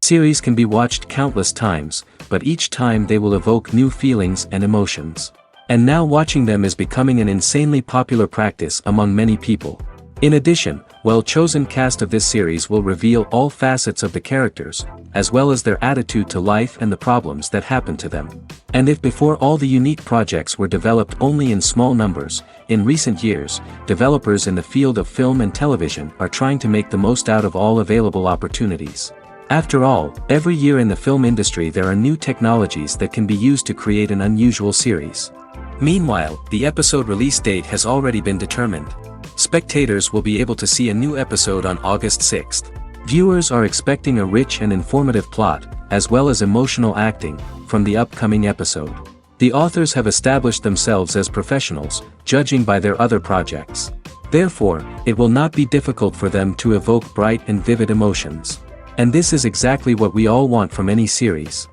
Series can be watched countless times, but each time they will evoke new feelings and emotions. And now watching them is becoming an insanely popular practice among many people. In addition, well-chosen cast of this series will reveal all facets of the characters, as well as their attitude to life and the problems that happen to them. And if before all the unique projects were developed only in small numbers, in recent years, developers in the field of film and television are trying to make the most out of all available opportunities. After all, every year in the film industry there are new technologies that can be used to create an unusual series. Meanwhile, the episode release date has already been determined. Spectators will be able to see a new episode on August 6th. Viewers are expecting a rich and informative plot, as well as emotional acting, from the upcoming episode. The authors have established themselves as professionals, judging by their other projects. Therefore, it will not be difficult for them to evoke bright and vivid emotions. And this is exactly what we all want from any series.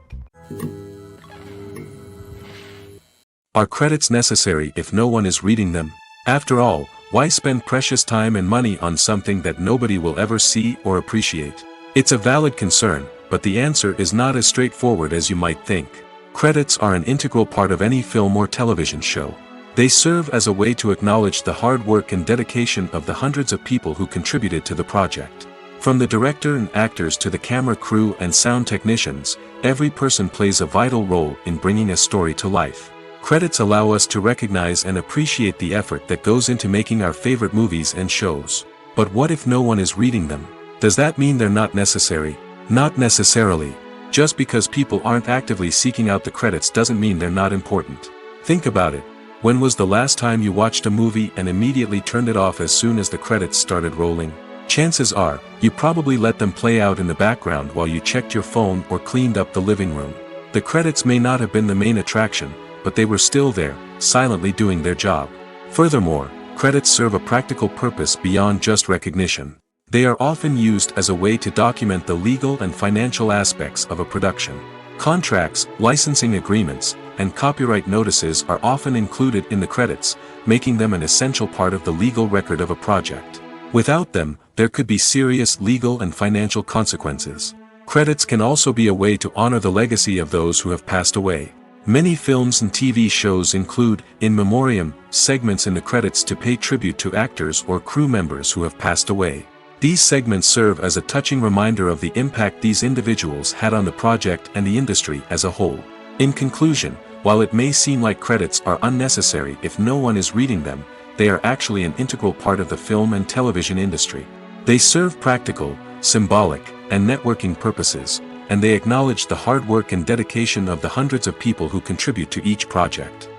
Are credits necessary if no one is reading them? After all, why spend precious time and money on something that nobody will ever see or appreciate? It's a valid concern, but the answer is not as straightforward as you might think. Credits are an integral part of any film or television show. They serve as a way to acknowledge the hard work and dedication of the hundreds of people who contributed to the project. From the director and actors to the camera crew and sound technicians, every person plays a vital role in bringing a story to life. Credits allow us to recognize and appreciate the effort that goes into making our favorite movies and shows. But what if no one is reading them? Does that mean they're not necessary? Not necessarily. Just because people aren't actively seeking out the credits doesn't mean they're not important. Think about it. When was the last time you watched a movie and immediately turned it off as soon as the credits started rolling? Chances are, you probably let them play out in the background while you checked your phone or cleaned up the living room. The credits may not have been the main attraction, but they were still there, silently doing their job. Furthermore, credits serve a practical purpose beyond just recognition. They are often used as a way to document the legal and financial aspects of a production. Contracts, licensing agreements, and copyright notices are often included in the credits, making them an essential part of the legal record of a project. Without them, there could be serious legal and financial consequences. Credits can also be a way to honor the legacy of those who have passed away. Many films and TV shows include, in memoriam, segments in the credits to pay tribute to actors or crew members who have passed away. These segments serve as a touching reminder of the impact these individuals had on the project and the industry as a whole. In conclusion, while it may seem like credits are unnecessary if no one is reading them, they are actually an integral part of the film and television industry. They serve practical, symbolic, and networking purposes, and they acknowledge the hard work and dedication of the hundreds of people who contribute to each project.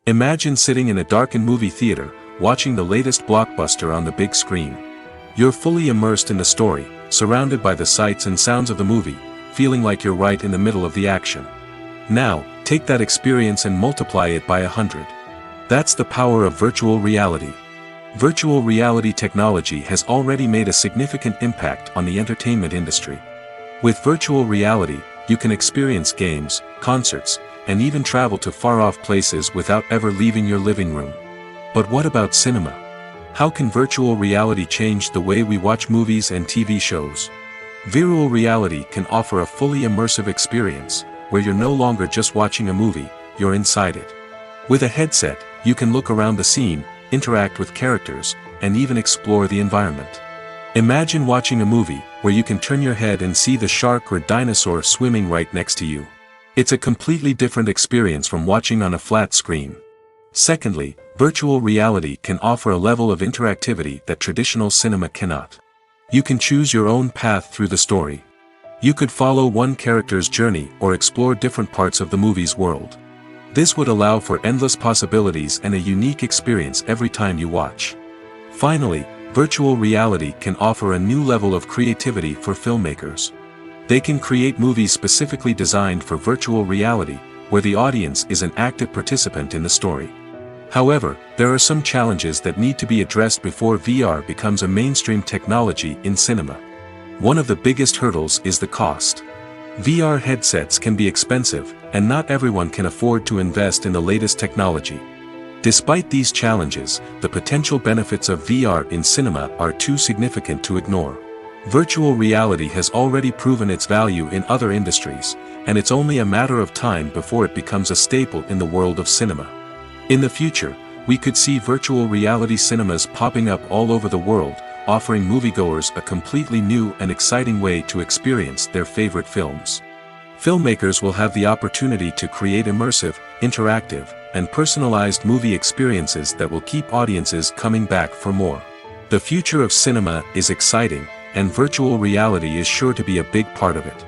Imagine sitting in a darkened movie theater, watching the latest blockbuster on the big screen. You're fully immersed in the story, surrounded by the sights and sounds of the movie, feeling like you're right in the middle of the action. Now, take that experience and multiply it by 100. That's the power of virtual reality. Virtual reality technology has already made a significant impact on the entertainment industry. With virtual reality, you can experience games, concerts, and even travel to far-off places without ever leaving your living room. But what about cinema? How can virtual reality change the way we watch movies and TV shows? Virtual reality can offer a fully immersive experience, where you're no longer just watching a movie, you're inside it. With a headset, you can look around the scene, interact with characters, and even explore the environment. Imagine watching a movie where you can turn your head and see the shark or dinosaur swimming right next to you. It's a completely different experience from watching on a flat screen. Secondly, virtual reality can offer a level of interactivity that traditional cinema cannot. You can choose your own path through the story. You could follow one character's journey or explore different parts of the movie's world. This would allow for endless possibilities and a unique experience every time you watch. Finally, virtual reality can offer a new level of creativity for filmmakers. They can create movies specifically designed for virtual reality, where the audience is an active participant in the story. However, there are some challenges that need to be addressed before VR becomes a mainstream technology in cinema. One of the biggest hurdles is the cost. VR headsets can be expensive, and not everyone can afford to invest in the latest technology. Despite these challenges, the potential benefits of VR in cinema are too significant to ignore. Virtual reality has already proven its value in other industries, and it's only a matter of time before it becomes a staple in the world of cinema. In the future, we could see virtual reality cinemas popping up all over the world, offering moviegoers a completely new and exciting way to experience their favorite films. Filmmakers will have the opportunity to create immersive, interactive, and personalized movie experiences that will keep audiences coming back for more. The future of cinema is exciting, and virtual reality is sure to be a big part of it.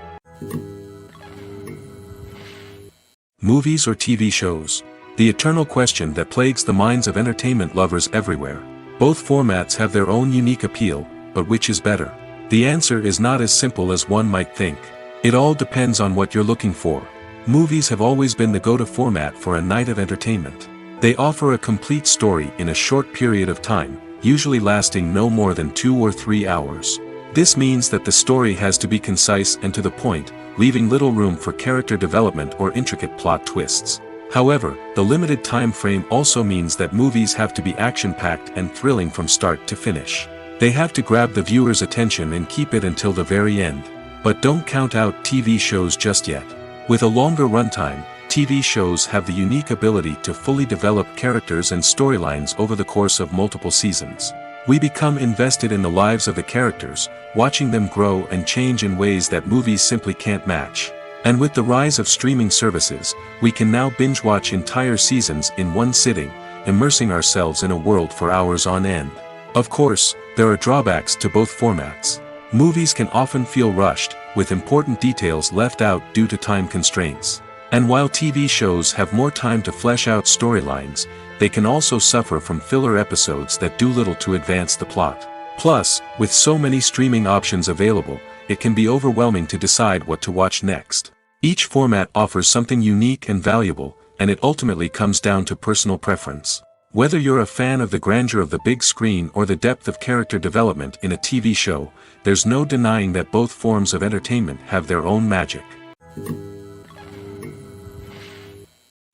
Movies or TV shows? The eternal question that plagues the minds of entertainment lovers everywhere. Both formats have their own unique appeal, but which is better? The answer is not as simple as one might think. It all depends on what you're looking for. Movies have always been the go-to format for a night of entertainment. They offer a complete story in a short period of time, usually lasting no more than 2 or 3 hours. This means that the story has to be concise and to the point, leaving little room for character development or intricate plot twists. However, the limited time frame also means that movies have to be action-packed and thrilling from start to finish. They have to grab the viewer's attention and keep it until the very end. But don't count out TV shows just yet. With a longer runtime, TV shows have the unique ability to fully develop characters and storylines over the course of multiple seasons. We become invested in the lives of the characters, watching them grow and change in ways that movies simply can't match. And with the rise of streaming services, we can now binge-watch entire seasons in one sitting, immersing ourselves in a world for hours on end. Of course, there are drawbacks to both formats. Movies can often feel rushed, with important details left out due to time constraints. And while TV shows have more time to flesh out storylines, they can also suffer from filler episodes that do little to advance the plot. Plus, with so many streaming options available, it can be overwhelming to decide what to watch next. Each format offers something unique and valuable, and it ultimately comes down to personal preference. Whether you're a fan of the grandeur of the big screen or the depth of character development in a TV show, there's no denying that both forms of entertainment have their own magic.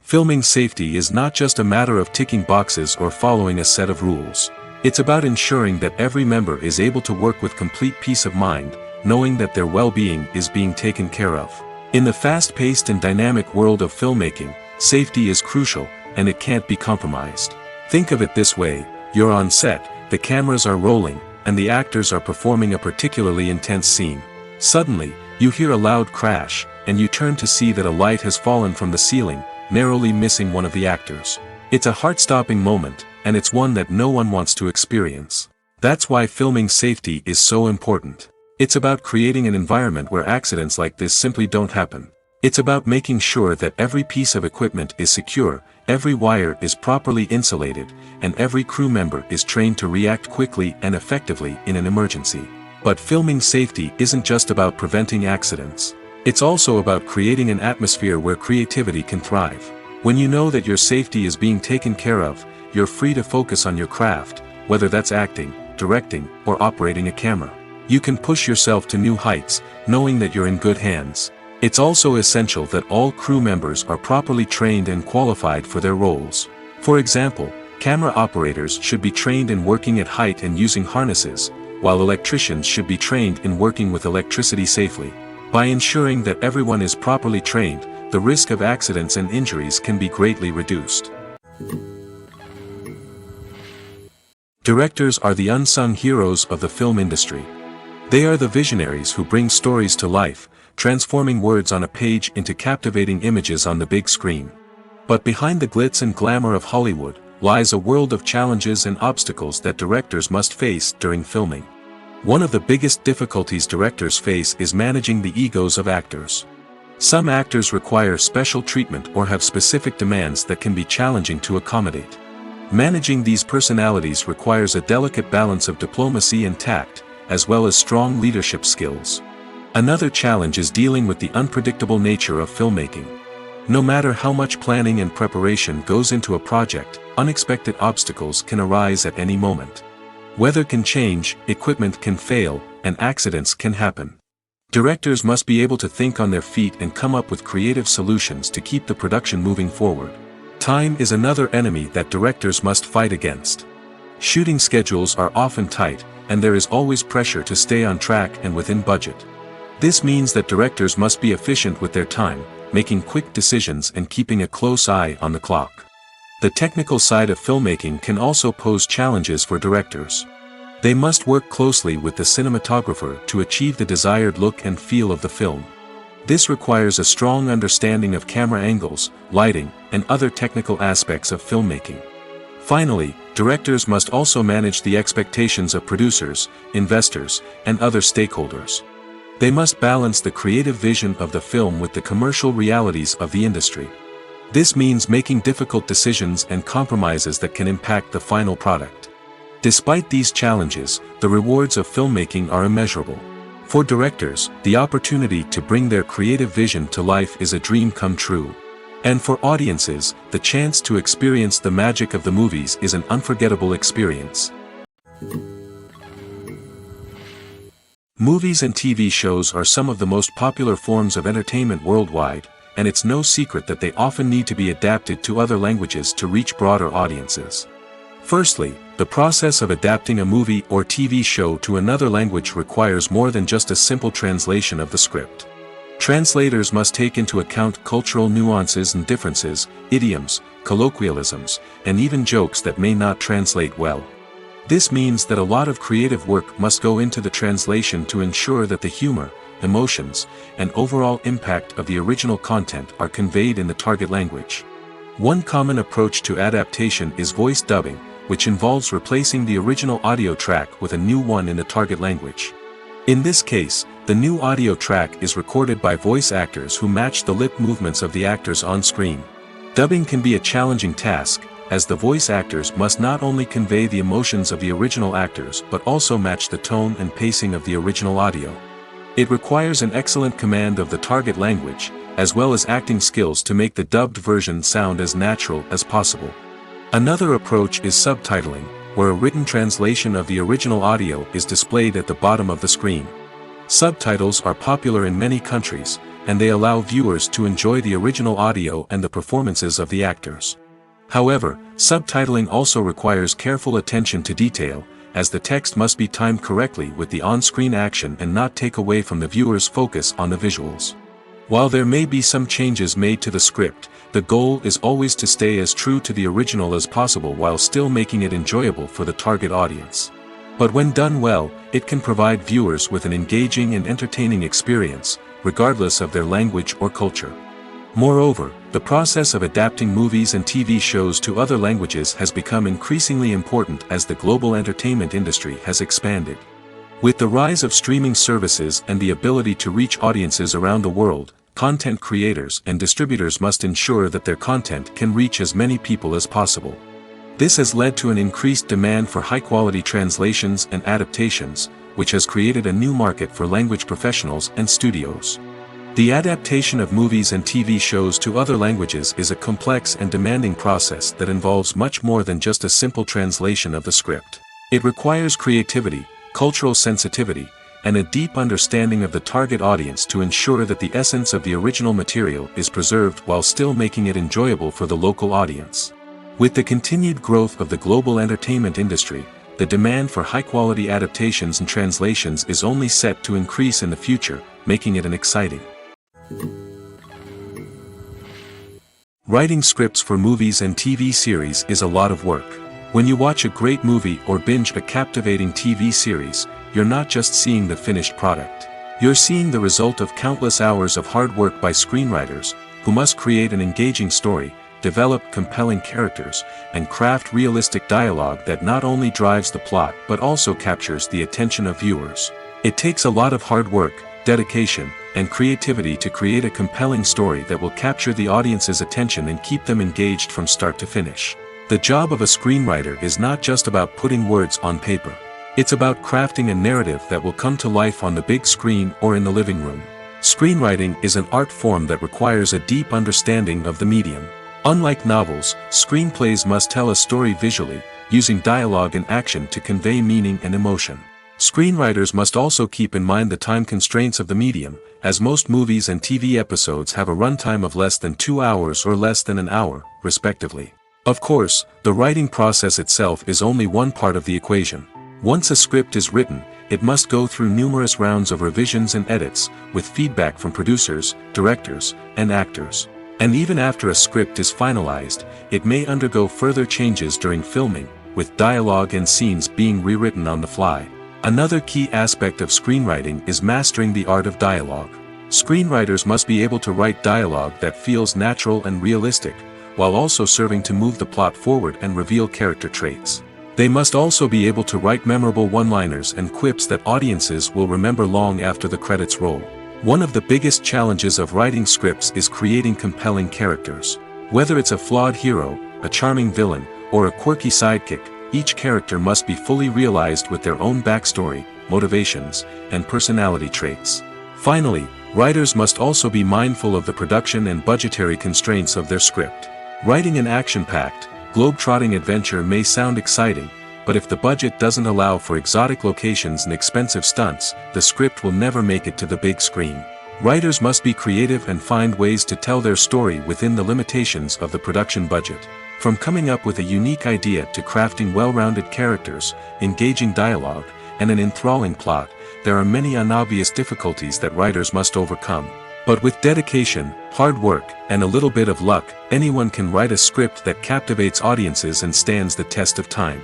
Filming safety is not just a matter of ticking boxes or following a set of rules. It's about ensuring that every member is able to work with complete peace of mind, knowing that their well-being is being taken care of. In the fast-paced and dynamic world of filmmaking, safety is crucial, and it can't be compromised. Think of it this way: you're on set, the cameras are rolling, and the actors are performing a particularly intense scene. Suddenly, you hear a loud crash, and you turn to see that a light has fallen from the ceiling, narrowly missing one of the actors. It's a heart-stopping moment, and it's one that no one wants to experience. That's why filming safety is so important. It's about creating an environment where accidents like this simply don't happen. It's about making sure that every piece of equipment is secure, every wire is properly insulated, and every crew member is trained to react quickly and effectively in an emergency. But filming safety isn't just about preventing accidents. It's also about creating an atmosphere where creativity can thrive. When you know that your safety is being taken care of, you're free to focus on your craft, whether that's acting, directing, or operating a camera. You can push yourself to new heights, knowing that you're in good hands. It's also essential that all crew members are properly trained and qualified for their roles. For example, camera operators should be trained in working at height and using harnesses, while electricians should be trained in working with electricity safely. By ensuring that everyone is properly trained, the risk of accidents and injuries can be greatly reduced. Directors are the unsung heroes of the film industry. They are the visionaries who bring stories to life, transforming words on a page into captivating images on the big screen. But behind the glitz and glamour of Hollywood, lies a world of challenges and obstacles that directors must face during filming. One of the biggest difficulties directors face is managing the egos of actors. Some actors require special treatment or have specific demands that can be challenging to accommodate. Managing these personalities requires a delicate balance of diplomacy and tact, as well as strong leadership skills. Another challenge is dealing with the unpredictable nature of filmmaking. No matter how much planning and preparation goes into a project, unexpected obstacles can arise at any moment. Weather can change, equipment can fail, and accidents can happen. Directors must be able to think on their feet and come up with creative solutions to keep the production moving forward. Time is another enemy that directors must fight against. Shooting schedules are often tight, and there is always pressure to stay on track and within budget. This means that directors must be efficient with their time, making quick decisions and keeping a close eye on the clock. The technical side of filmmaking can also pose challenges for directors. They must work closely with the cinematographer to achieve the desired look and feel of the film. This requires a strong understanding of camera angles, lighting, and other technical aspects of filmmaking. Finally, directors must also manage the expectations of producers, investors, and other stakeholders. They must balance the creative vision of the film with the commercial realities of the industry. This means making difficult decisions and compromises that can impact the final product. Despite these challenges, the rewards of filmmaking are immeasurable. For directors, the opportunity to bring their creative vision to life is a dream come true. And for audiences, the chance to experience the magic of the movies is an unforgettable experience. Movies and TV shows are some of the most popular forms of entertainment worldwide, and it's no secret that they often need to be adapted to other languages to reach broader audiences. Firstly, the process of adapting a movie or TV show to another language requires more than just a simple translation of the script. Translators must take into account cultural nuances and differences, idioms, colloquialisms, and even jokes that may not translate well. This means that a lot of creative work must go into the translation to ensure that the humor, emotions, and overall impact of the original content are conveyed in the target language. One common approach to adaptation is voice dubbing, which involves replacing the original audio track with a new one in the target language. In this case, the new audio track is recorded by voice actors who match the lip movements of the actors on screen. Dubbing can be a challenging task, as the voice actors must not only convey the emotions of the original actors but also match the tone and pacing of the original audio. It requires an excellent command of the target language, as well as acting skills to make the dubbed version sound as natural as possible. Another approach is subtitling, where a written translation of the original audio is displayed at the bottom of the screen. Subtitles are popular in many countries, and they allow viewers to enjoy the original audio and the performances of the actors. However, subtitling also requires careful attention to detail, as the text must be timed correctly with the on-screen action and not take away from the viewer's focus on the visuals. While there may be some changes made to the script, the goal is always to stay as true to the original as possible while still making it enjoyable for the target audience. But when done well, it can provide viewers with an engaging and entertaining experience, regardless of their language or culture. Moreover, the process of adapting movies and TV shows to other languages has become increasingly important as the global entertainment industry has expanded. With the rise of streaming services and the ability to reach audiences around the world, content creators and distributors must ensure that their content can reach as many people as possible. This has led to an increased demand for high-quality translations and adaptations, which has created a new market for language professionals and studios. The adaptation of movies and TV shows to other languages is a complex and demanding process that involves much more than just a simple translation of the script. It requires creativity, cultural sensitivity, and a deep understanding of the target audience to ensure that the essence of the original material is preserved while still making it enjoyable for the local audience. With the continued growth of the global entertainment industry, the demand for high-quality adaptations and translations is only set to increase in the future, making it an exciting. Writing scripts for movies and TV series is a lot of work. When you watch a great movie or binge a captivating TV series, you're not just seeing the finished product. You're seeing the result of countless hours of hard work by screenwriters, who must create an engaging story, develop compelling characters, and craft realistic dialogue that not only drives the plot but also captures the attention of viewers. It takes a lot of hard work, dedication, and creativity to create a compelling story that will capture the audience's attention and keep them engaged from start to finish. The job of a screenwriter is not just about putting words on paper. It's about crafting a narrative that will come to life on the big screen or in the living room. Screenwriting is an art form that requires a deep understanding of the medium. Unlike novels, screenplays must tell a story visually, using dialogue and action to convey meaning and emotion. Screenwriters must also keep in mind the time constraints of the medium, as most movies and TV episodes have a runtime of less than 2 hours or less than an hour, respectively. Of course, the writing process itself is only one part of the equation. Once a script is written, it must go through numerous rounds of revisions and edits, with feedback from producers, directors, and actors. And even after a script is finalized, it may undergo further changes during filming, with dialogue and scenes being rewritten on the fly. Another key aspect of screenwriting is mastering the art of dialogue. Screenwriters must be able to write dialogue that feels natural and realistic, while also serving to move the plot forward and reveal character traits. They must also be able to write memorable one-liners and quips that audiences will remember long after the credits roll. One of the biggest challenges of writing scripts is creating compelling characters. Whether it's a flawed hero, a charming villain, or a quirky sidekick, each character must be fully realized with their own backstory, motivations, and personality traits. Finally, writers must also be mindful of the production and budgetary constraints of their script. Writing an action-packed, globe-trotting adventure may sound exciting, but if the budget doesn't allow for exotic locations and expensive stunts, the script will never make it to the big screen. Writers must be creative and find ways to tell their story within the limitations of the production budget. From coming up with a unique idea to crafting well-rounded characters, engaging dialogue, and an enthralling plot, there are many unobvious difficulties that writers must overcome. But with dedication, hard work, and a little bit of luck, anyone can write a script that captivates audiences and stands the test of time.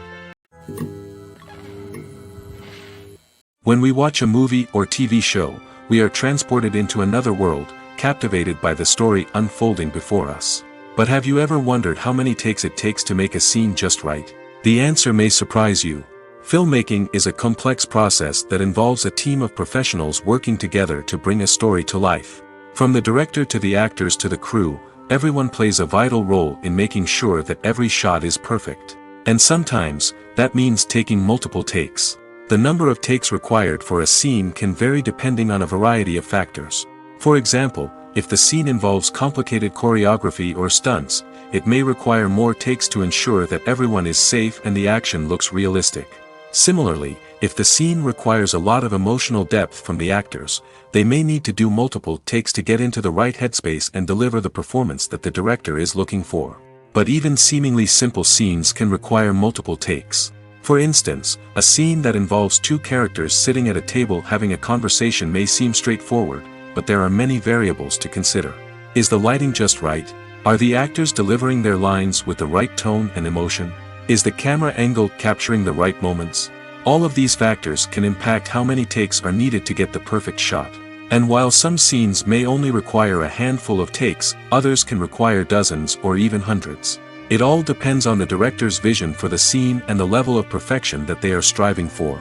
When we watch a movie or TV show, we are transported into another world, captivated by the story unfolding before us. But have you ever wondered how many takes it takes to make a scene just right? The answer may surprise you. Filmmaking is a complex process that involves a team of professionals working together to bring a story to life. From the director to the actors to the crew, everyone plays a vital role in making sure that every shot is perfect. And sometimes, that means taking multiple takes. The number of takes required for a scene can vary depending on a variety of factors. For example, if the scene involves complicated choreography or stunts, it may require more takes to ensure that everyone is safe and the action looks realistic. Similarly, if the scene requires a lot of emotional depth from the actors, they may need to do multiple takes to get into the right headspace and deliver the performance that the director is looking for. But even seemingly simple scenes can require multiple takes. For instance, a scene that involves two characters sitting at a table having a conversation may seem straightforward, but there are many variables to consider. Is the lighting just right? Are the actors delivering their lines with the right tone and emotion? Is the camera angle capturing the right moments? All of these factors can impact how many takes are needed to get the perfect shot. And while some scenes may only require a handful of takes, others can require dozens or even hundreds. It all depends on the director's vision for the scene and the level of perfection that they are striving for.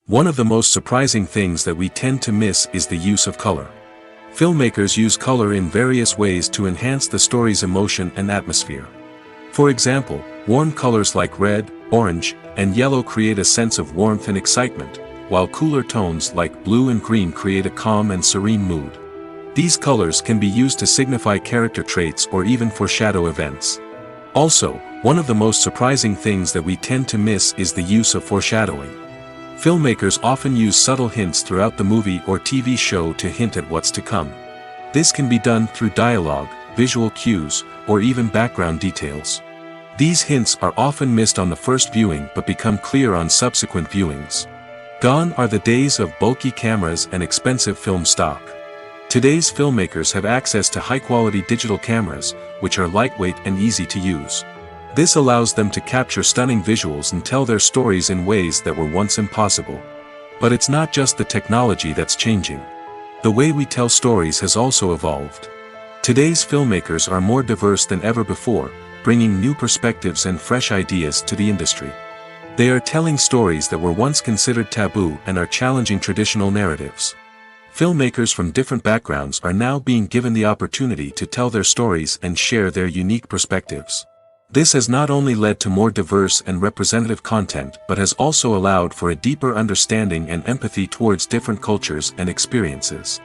One of the most surprising things that we tend to miss is the use of color. Filmmakers use color in various ways to enhance the story's emotion and atmosphere. For example, warm colors like red, orange, and yellow create a sense of warmth and excitement, while cooler tones like blue and green create a calm and serene mood. These colors can be used to signify character traits or even foreshadow events. Also, one of the most surprising things that we tend to miss is the use of foreshadowing. Filmmakers often use subtle hints throughout the movie or TV show to hint at what's to come. This can be done through dialogue, visual cues, or even background details. These hints are often missed on the first viewing but become clear on subsequent viewings. Gone are the days of bulky cameras and expensive film stock. Today's filmmakers have access to high-quality digital cameras, which are lightweight and easy to use. This allows them to capture stunning visuals and tell their stories in ways that were once impossible. But it's not just the technology that's changing. The way we tell stories has also evolved. Today's filmmakers are more diverse than ever before, bringing new perspectives and fresh ideas to the industry. They are telling stories that were once considered taboo and are challenging traditional narratives. Filmmakers from different backgrounds are now being given the opportunity to tell their stories and share their unique perspectives. This has not only led to more diverse and representative content but has also allowed for a deeper understanding and empathy towards different cultures and experiences.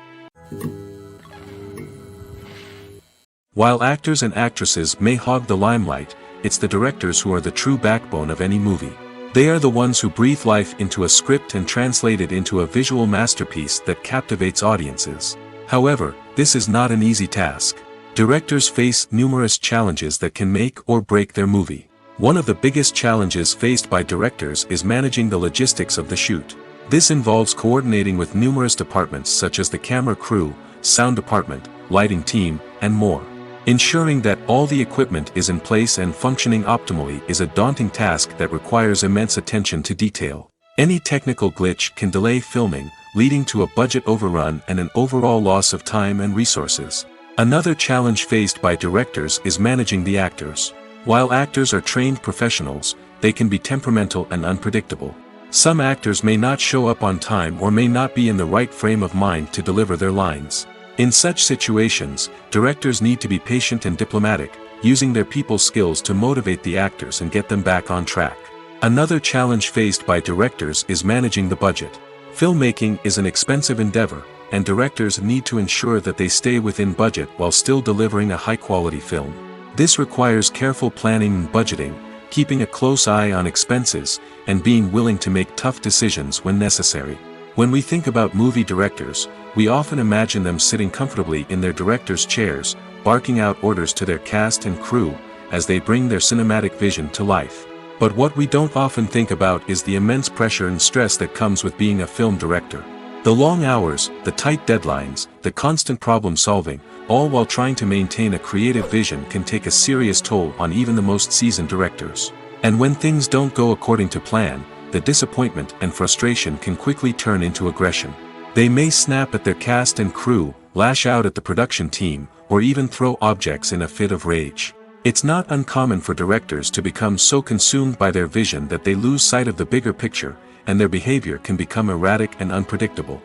While actors and actresses may hog the limelight, it's the directors who are the true backbone of any movie. They are the ones who breathe life into a script and translate it into a visual masterpiece that captivates audiences. However, this is not an easy task. Directors face numerous challenges that can make or break their movie. One of the biggest challenges faced by directors is managing the logistics of the shoot. This involves coordinating with numerous departments such as the camera crew, sound department, lighting team, and more. Ensuring that all the equipment is in place and functioning optimally is a daunting task that requires immense attention to detail. Any technical glitch can delay filming, leading to a budget overrun and an overall loss of time and resources. Another challenge faced by directors is managing the actors. While actors are trained professionals, they can be temperamental and unpredictable. Some actors may not show up on time or may not be in the right frame of mind to deliver their lines. In such situations, directors need to be patient and diplomatic, using their people skills to motivate the actors and get them back on track. Another challenge faced by directors is managing the budget. Filmmaking is an expensive endeavor, and directors need to ensure that they stay within budget while still delivering a high-quality film. This requires careful planning and budgeting, keeping a close eye on expenses, and being willing to make tough decisions when necessary. When we think about movie directors, we often imagine them sitting comfortably in their director's chairs, barking out orders to their cast and crew, as they bring their cinematic vision to life. But what we don't often think about is the immense pressure and stress that comes with being a film director. The long hours, the tight deadlines, the constant problem solving, all while trying to maintain a creative vision can take a serious toll on even the most seasoned directors. And when things don't go according to plan, the disappointment and frustration can quickly turn into aggression. They may snap at their cast and crew, lash out at the production team, or even throw objects in a fit of rage. It's not uncommon for directors to become so consumed by their vision that they lose sight of the bigger picture, and their behavior can become erratic and unpredictable.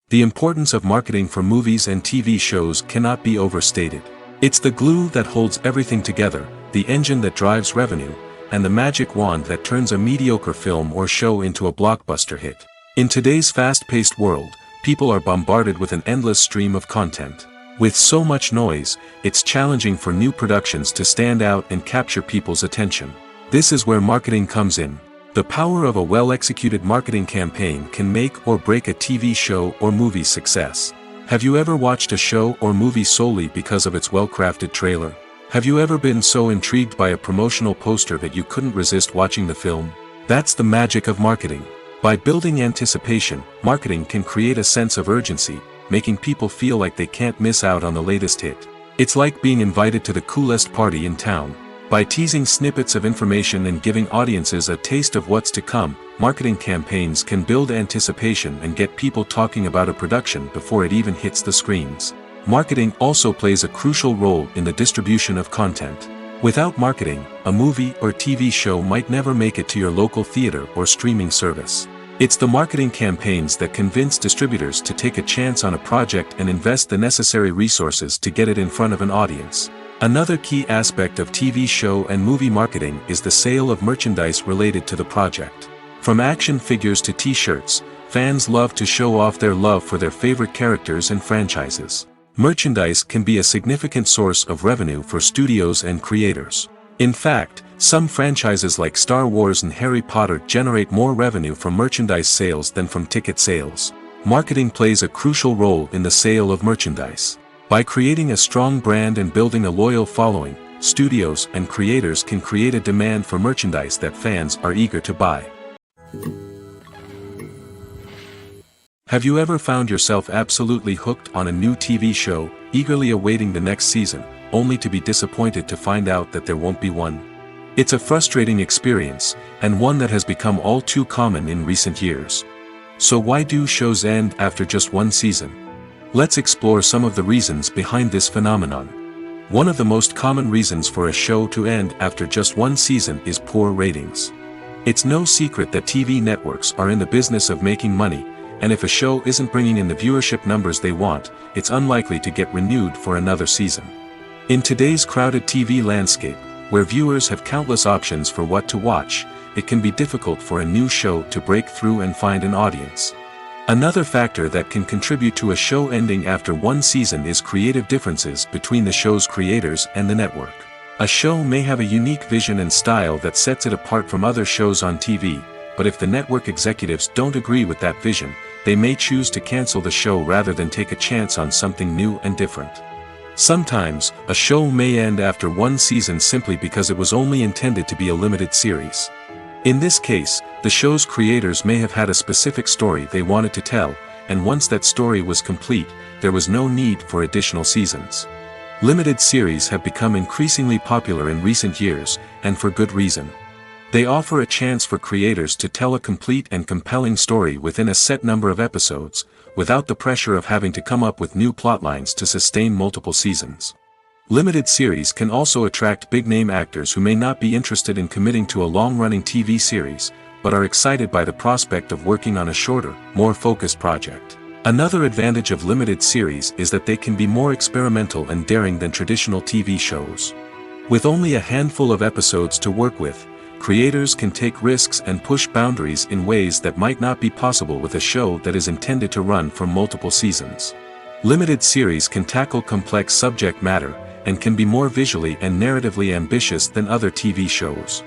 The importance of marketing for movies and TV shows cannot be overstated. It's the glue that holds everything together, the engine that drives revenue, and the magic wand that turns a mediocre film or show into a blockbuster hit. In today's fast-paced world, people are bombarded with an endless stream of content. With so much noise, it's challenging for new productions to stand out and capture people's attention. This is where marketing comes in. The power of a well-executed marketing campaign can make or break a TV show or movie's success. Have you ever watched a show or movie solely because of its well-crafted trailer? Have you ever been so intrigued by a promotional poster that you couldn't resist watching the film? That's the magic of marketing. By building anticipation, marketing can create a sense of urgency, making people feel like they can't miss out on the latest hit. It's like being invited to the coolest party in town. By teasing snippets of information and giving audiences a taste of what's to come, marketing campaigns can build anticipation and get people talking about a production before it even hits the screens. Marketing also plays a crucial role in the distribution of content. Without marketing, a movie or TV show might never make it to your local theater or streaming service. It's the marketing campaigns that convince distributors to take a chance on a project and invest the necessary resources to get it in front of an audience. Another key aspect of TV show and movie marketing is the sale of merchandise related to the project. From action figures to t-shirts, fans love to show off their love for their favorite characters and franchises. Merchandise can be a significant source of revenue for studios and creators. In fact, some franchises like Star Wars and Harry Potter generate more revenue from merchandise sales than from ticket sales. Marketing plays a crucial role in the sale of merchandise. By creating a strong brand and building a loyal following, studios and creators can create a demand for merchandise that fans are eager to buy. Have you ever found yourself absolutely hooked on a new TV show, eagerly awaiting the next season, only to be disappointed to find out that there won't be one? It's a frustrating experience, and one that has become all too common in recent years. So why do shows end after just one season? Let's explore some of the reasons behind this phenomenon. One of the most common reasons for a show to end after just one season is poor ratings. It's no secret that TV networks are in the business of making money, and if a show isn't bringing in the viewership numbers they want, it's unlikely to get renewed for another season. In today's crowded TV landscape, where viewers have countless options for what to watch, it can be difficult for a new show to break through and find an audience. Another factor that can contribute to a show ending after one season is creative differences between the show's creators and the network. A show may have a unique vision and style that sets it apart from other shows on TV, but if the network executives don't agree with that vision, they may choose to cancel the show rather than take a chance on something new and different. Sometimes, a show may end after one season simply because it was only intended to be a limited series. In this case, the show's creators may have had a specific story they wanted to tell, and once that story was complete, there was no need for additional seasons. Limited series have become increasingly popular in recent years, and for good reason. They offer a chance for creators to tell a complete and compelling story within a set number of episodes, without the pressure of having to come up with new plotlines to sustain multiple seasons. Limited series can also attract big-name actors who may not be interested in committing to a long-running TV series, but are excited by the prospect of working on a shorter, more focused project. Another advantage of limited series is that they can be more experimental and daring than traditional TV shows. With only a handful of episodes to work with, creators can take risks and push boundaries in ways that might not be possible with a show that is intended to run for multiple seasons. Limited series can tackle complex subject matter, and can be more visually and narratively ambitious than other TV shows.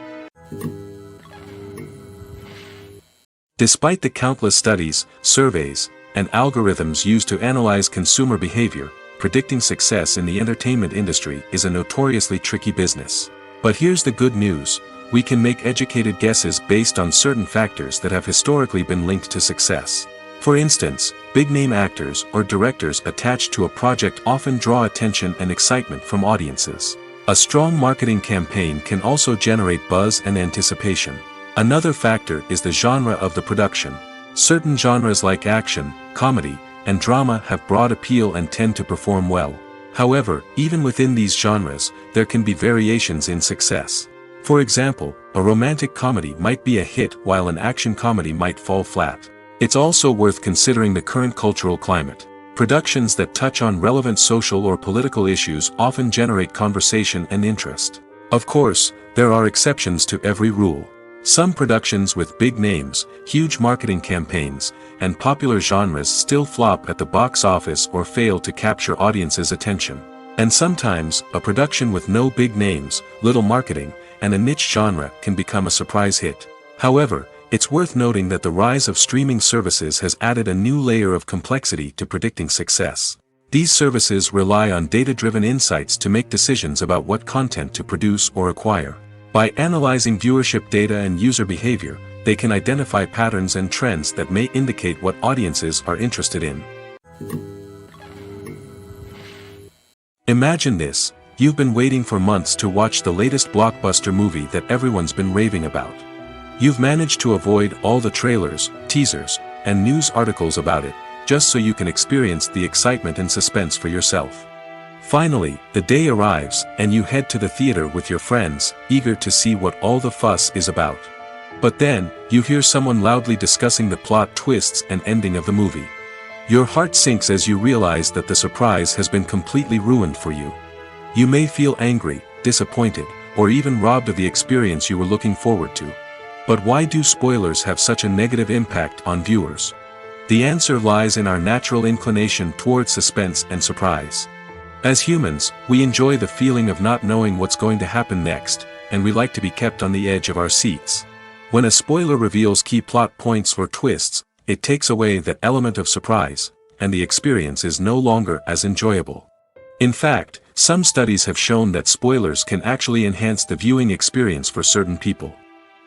Despite the countless studies, surveys, and algorithms used to analyze consumer behavior, predicting success in the entertainment industry is a notoriously tricky business. But here's the good news: we can make educated guesses based on certain factors that have historically been linked to success. For instance, big-name actors or directors attached to a project often draw attention and excitement from audiences. A strong marketing campaign can also generate buzz and anticipation. Another factor is the genre of the production. Certain genres like action, comedy, and drama have broad appeal and tend to perform well. However, even within these genres, there can be variations in success. For example, a romantic comedy might be a hit while an action comedy might fall flat. It's also worth considering the current cultural climate. Productions that touch on relevant social or political issues often generate conversation and interest. Of course, there are exceptions to every rule. Some productions with big names, huge marketing campaigns, and popular genres still flop at the box office or fail to capture audiences' attention. And sometimes, a production with no big names, little marketing, and a niche genre can become a surprise hit. However, it's worth noting that the rise of streaming services has added a new layer of complexity to predicting success. These services rely on data-driven insights to make decisions about what content to produce or acquire. By analyzing viewership data and user behavior, they can identify patterns and trends that may indicate what audiences are interested in. Imagine this: you've been waiting for months to watch the latest blockbuster movie that everyone's been raving about. You've managed to avoid all the trailers, teasers, and news articles about it, just so you can experience the excitement and suspense for yourself. Finally, the day arrives, and you head to the theater with your friends, eager to see what all the fuss is about. But then, you hear someone loudly discussing the plot twists and ending of the movie. Your heart sinks as you realize that the surprise has been completely ruined for you. You may feel angry, disappointed, or even robbed of the experience you were looking forward to. But why do spoilers have such a negative impact on viewers? The answer lies in our natural inclination toward suspense and surprise. As humans, we enjoy the feeling of not knowing what's going to happen next, and we like to be kept on the edge of our seats. When a spoiler reveals key plot points or twists, it takes away that element of surprise, and the experience is no longer as enjoyable. In fact, some studies have shown that spoilers can actually enhance the viewing experience for certain people.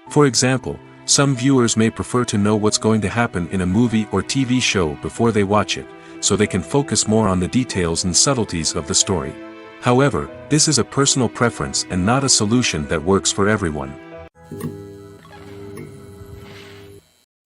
For example, some viewers may prefer to know what's going to happen in a movie or TV show before they watch it, so they can focus more on the details and subtleties of the story. However, this is a personal preference and not a solution that works for everyone.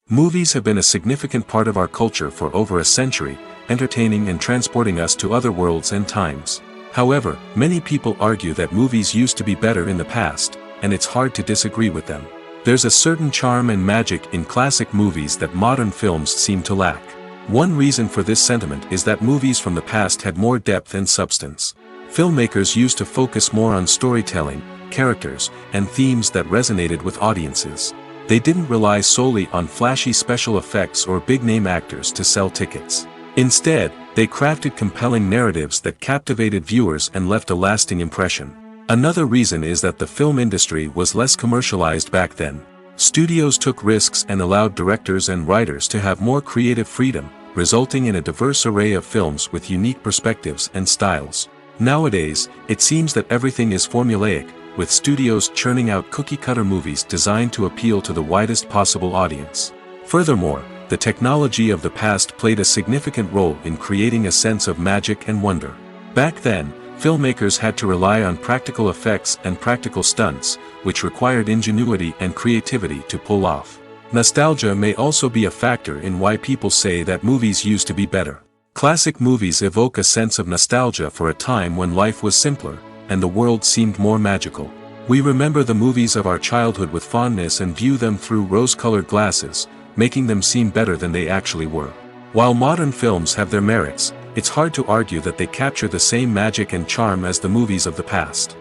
Movies have been a significant part of our culture for over a century, entertaining and transporting us to other worlds and times. However, many people argue that movies used to be better in the past, and it's hard to disagree with them. There's a certain charm and magic in classic movies that modern films seem to lack. One reason for this sentiment is that movies from the past had more depth and substance. Filmmakers used to focus more on storytelling, characters, and themes that resonated with audiences. They didn't rely solely on flashy special effects or big-name actors to sell tickets. Instead, they crafted compelling narratives that captivated viewers and left a lasting impression. Another reason is that the film industry was less commercialized back then. Studios took risks and allowed directors and writers to have more creative freedom, resulting in a diverse array of films with unique perspectives and styles. Nowadays, it seems that everything is formulaic, with studios churning out cookie-cutter movies designed to appeal to the widest possible audience. Furthermore, the technology of the past played a significant role in creating a sense of magic and wonder. Back then, filmmakers had to rely on practical effects and practical stunts, which required ingenuity and creativity to pull off. Nostalgia may also be a factor in why people say that movies used to be better. Classic movies evoke a sense of nostalgia for a time when life was simpler, and the world seemed more magical. We remember the movies of our childhood with fondness and view them through rose-colored glasses, making them seem better than they actually were. While modern films have their merits, it's hard to argue that they capture the same magic and charm as the movies of the past.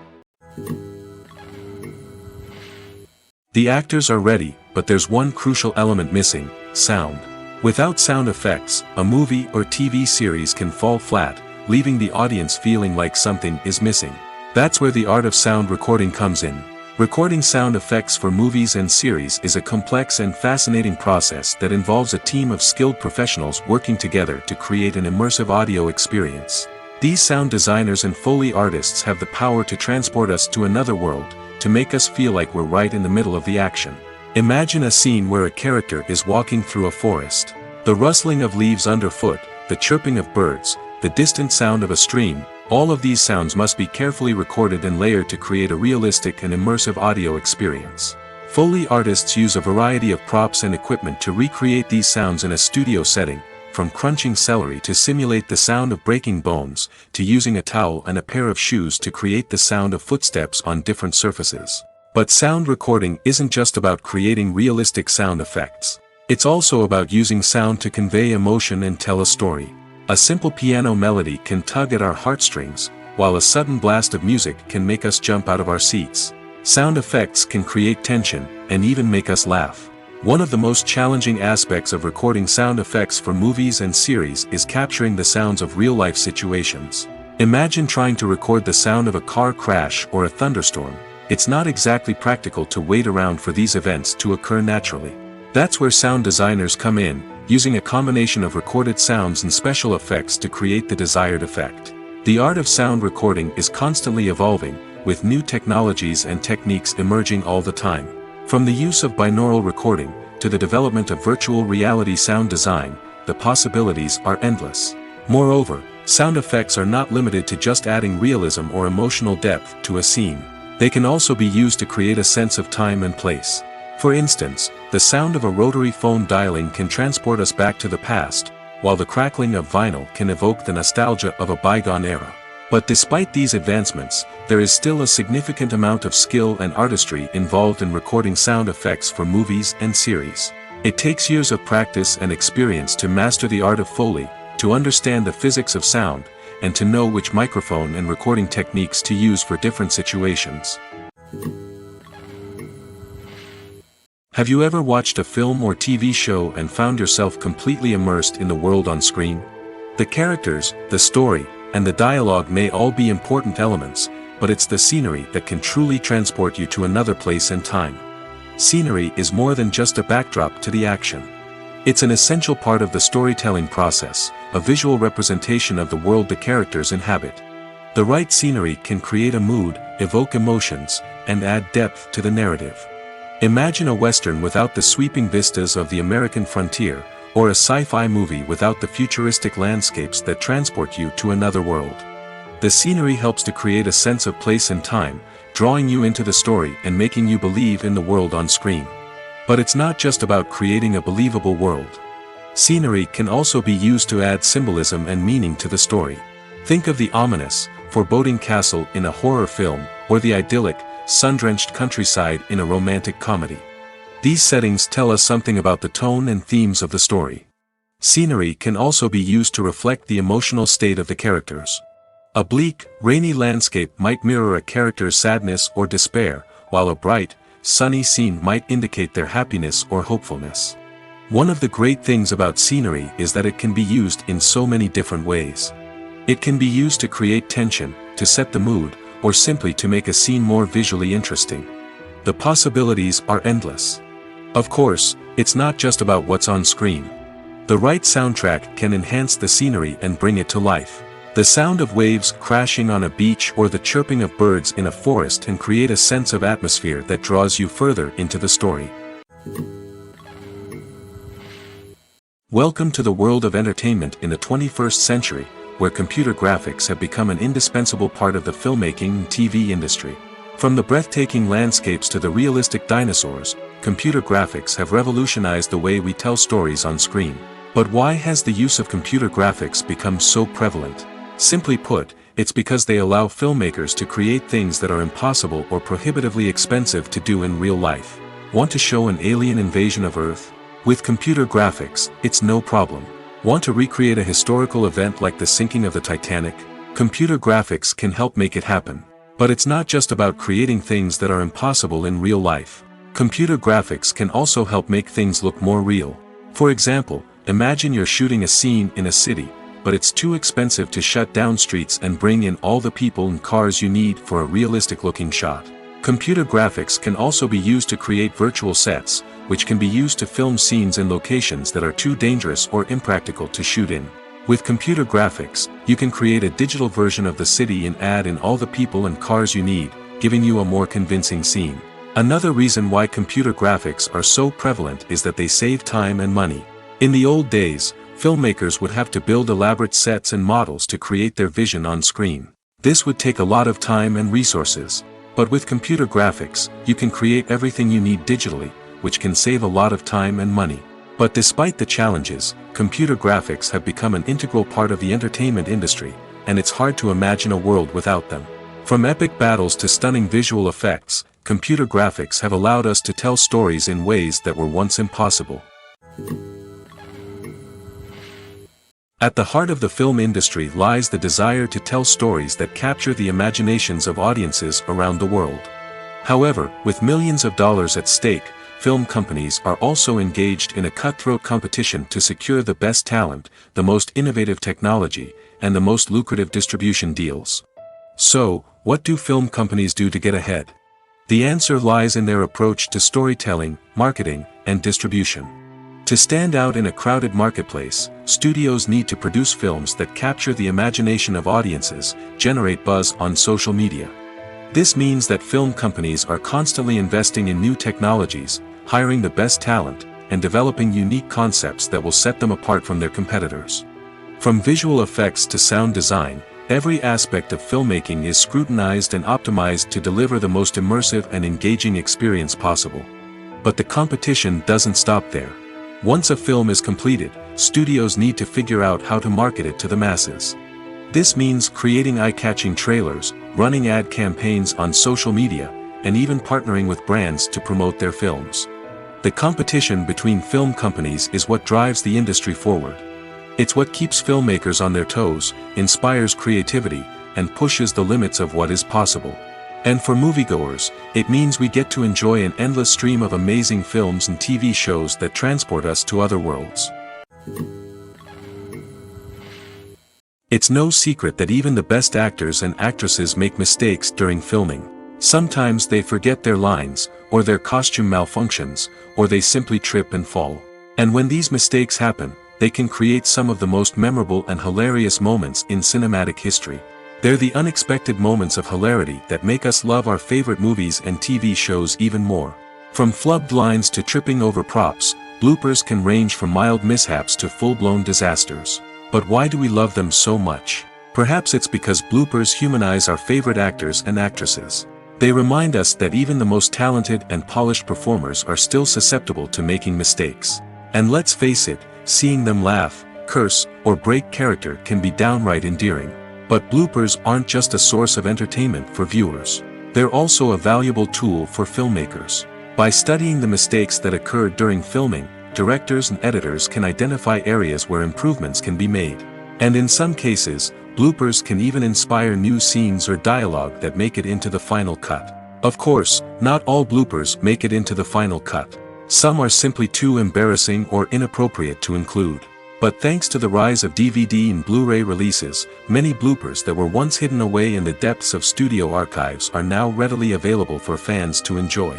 The actors are ready, but there's one crucial element missing: sound. Without sound effects, a movie or TV series can fall flat, leaving the audience feeling like something is missing. That's where the art of sound recording comes in. Recording sound effects for movies and series is a complex and fascinating process that involves a team of skilled professionals working together to create an immersive audio experience. These sound designers and Foley artists have the power to transport us to another world, to make us feel like we're right in the middle of the action. Imagine a scene where a character is walking through a forest. The rustling of leaves underfoot, the chirping of birds, the distant sound of a stream, all of these sounds must be carefully recorded and layered to create a realistic and immersive audio experience. Foley artists use a variety of props and equipment to recreate these sounds in a studio setting, from crunching celery to simulate the sound of breaking bones, to using a towel and a pair of shoes to create the sound of footsteps on different surfaces. But sound recording isn't just about creating realistic sound effects. It's also about using sound to convey emotion and tell a story. A simple piano melody can tug at our heartstrings, while a sudden blast of music can make us jump out of our seats. Sound effects can create tension, and even make us laugh. One of the most challenging aspects of recording sound effects for movies and series is capturing the sounds of real-life situations. Imagine trying to record the sound of a car crash or a thunderstorm. It's not exactly practical to wait around for these events to occur naturally. That's where sound designers come in, using a combination of recorded sounds and special effects to create the desired effect. The art of sound recording is constantly evolving, with new technologies and techniques emerging all the time. From the use of binaural recording, to the development of virtual reality sound design, the possibilities are endless. Moreover, sound effects are not limited to just adding realism or emotional depth to a scene. They can also be used to create a sense of time and place. For instance, the sound of a rotary phone dialing can transport us back to the past, while the crackling of vinyl can evoke the nostalgia of a bygone era. But despite these advancements, there is still a significant amount of skill and artistry involved in recording sound effects for movies and series. It takes years of practice and experience to master the art of Foley, to understand the physics of sound, and to know which microphone and recording techniques to use for different situations. Have you ever watched a film or TV show and found yourself completely immersed in the world on screen? The characters, the story, and the dialogue may all be important elements, but it's the scenery that can truly transport you to another place and time. Scenery is more than just a backdrop to the action. It's an essential part of the storytelling process, a visual representation of the world the characters inhabit. The right scenery can create a mood, evoke emotions, and add depth to the narrative. Imagine a Western without the sweeping vistas of the American frontier, or a sci-fi movie without the futuristic landscapes that transport you to another world. The scenery helps to create a sense of place and time, drawing you into the story and making you believe in the world on screen. But it's not just about creating a believable world. Scenery can also be used to add symbolism and meaning to the story. Think of the ominous, foreboding castle in a horror film, or the idyllic, sun-drenched countryside in a romantic comedy. These settings tell us something about the tone and themes of the story. Scenery can also be used to reflect the emotional state of the characters. A bleak, rainy landscape might mirror a character's sadness or despair, while a bright, sunny scene might indicate their happiness or hopefulness. One of the great things about scenery is that it can be used in so many different ways. It can be used to create tension, to set the mood, or simply to make a scene more visually interesting. The possibilities are endless. Of course, it's not just about what's on screen. The right soundtrack can enhance the scenery and bring it to life. The sound of waves crashing on a beach or the chirping of birds in a forest can create a sense of atmosphere that draws you further into the story. Welcome to the world of entertainment in the 21st century, where computer graphics have become an indispensable part of the filmmaking and TV industry. From the breathtaking landscapes to the realistic dinosaurs, computer graphics have revolutionized the way we tell stories on screen. But why has the use of computer graphics become so prevalent? Simply put, it's because they allow filmmakers to create things that are impossible or prohibitively expensive to do in real life. Want to show an alien invasion of Earth? With computer graphics, it's no problem. Want to recreate a historical event like the sinking of the Titanic? Computer graphics can help make it happen. But it's not just about creating things that are impossible in real life. Computer graphics can also help make things look more real. For example, imagine you're shooting a scene in a city, but it's too expensive to shut down streets and bring in all the people and cars you need for a realistic-looking shot. Computer graphics can also be used to create virtual sets, which can be used to film scenes in locations that are too dangerous or impractical to shoot in. With computer graphics, you can create a digital version of the city and add in all the people and cars you need, giving you a more convincing scene. Another reason why computer graphics are so prevalent is that they save time and money. In the old days, filmmakers would have to build elaborate sets and models to create their vision on screen. This would take a lot of time and resources. But with computer graphics, you can create everything you need digitally, which can save a lot of time and money. But despite the challenges, computer graphics have become an integral part of the entertainment industry, and it's hard to imagine a world without them. From epic battles to stunning visual effects, computer graphics have allowed us to tell stories in ways that were once impossible. At the heart of the film industry lies the desire to tell stories that capture the imaginations of audiences around the world. However, with millions of dollars at stake, film companies are also engaged in a cutthroat competition to secure the best talent, the most innovative technology, and the most lucrative distribution deals. So, what do film companies do to get ahead? The answer lies in their approach to storytelling, marketing, and distribution. To stand out in a crowded marketplace, studios need to produce films that capture the imagination of audiences, generate buzz on social media. This means that film companies are constantly investing in new technologies, hiring the best talent, and developing unique concepts that will set them apart from their competitors. From visual effects to sound design, every aspect of filmmaking is scrutinized and optimized to deliver the most immersive and engaging experience possible. But the competition doesn't stop there. Once a film is completed, studios need to figure out how to market it to the masses. This means creating eye-catching trailers, running ad campaigns on social media, and even partnering with brands to promote their films. The competition between film companies is what drives the industry forward. It's what keeps filmmakers on their toes, inspires creativity, and pushes the limits of what is possible. And for moviegoers, it means we get to enjoy an endless stream of amazing films and TV shows that transport us to other worlds. It's no secret that even the best actors and actresses make mistakes during filming. Sometimes they forget their lines, or their costume malfunctions, or they simply trip and fall. And when these mistakes happen, they can create some of the most memorable and hilarious moments in cinematic history. They're the unexpected moments of hilarity that make us love our favorite movies and TV shows even more. From flubbed lines to tripping over props, bloopers can range from mild mishaps to full-blown disasters. But why do we love them so much? Perhaps it's because bloopers humanize our favorite actors and actresses. They remind us that even the most talented and polished performers are still susceptible to making mistakes. And let's face it, seeing them laugh, curse, or break character can be downright endearing. But bloopers aren't just a source of entertainment for viewers. They're also a valuable tool for filmmakers. By studying the mistakes that occurred during filming, directors and editors can identify areas where improvements can be made. And in some cases, bloopers can even inspire new scenes or dialogue that make it into the final cut. Of course, not all bloopers make it into the final cut. Some are simply too embarrassing or inappropriate to include. But thanks to the rise of DVD and Blu-ray releases, many bloopers that were once hidden away in the depths of studio archives are now readily available for fans to enjoy.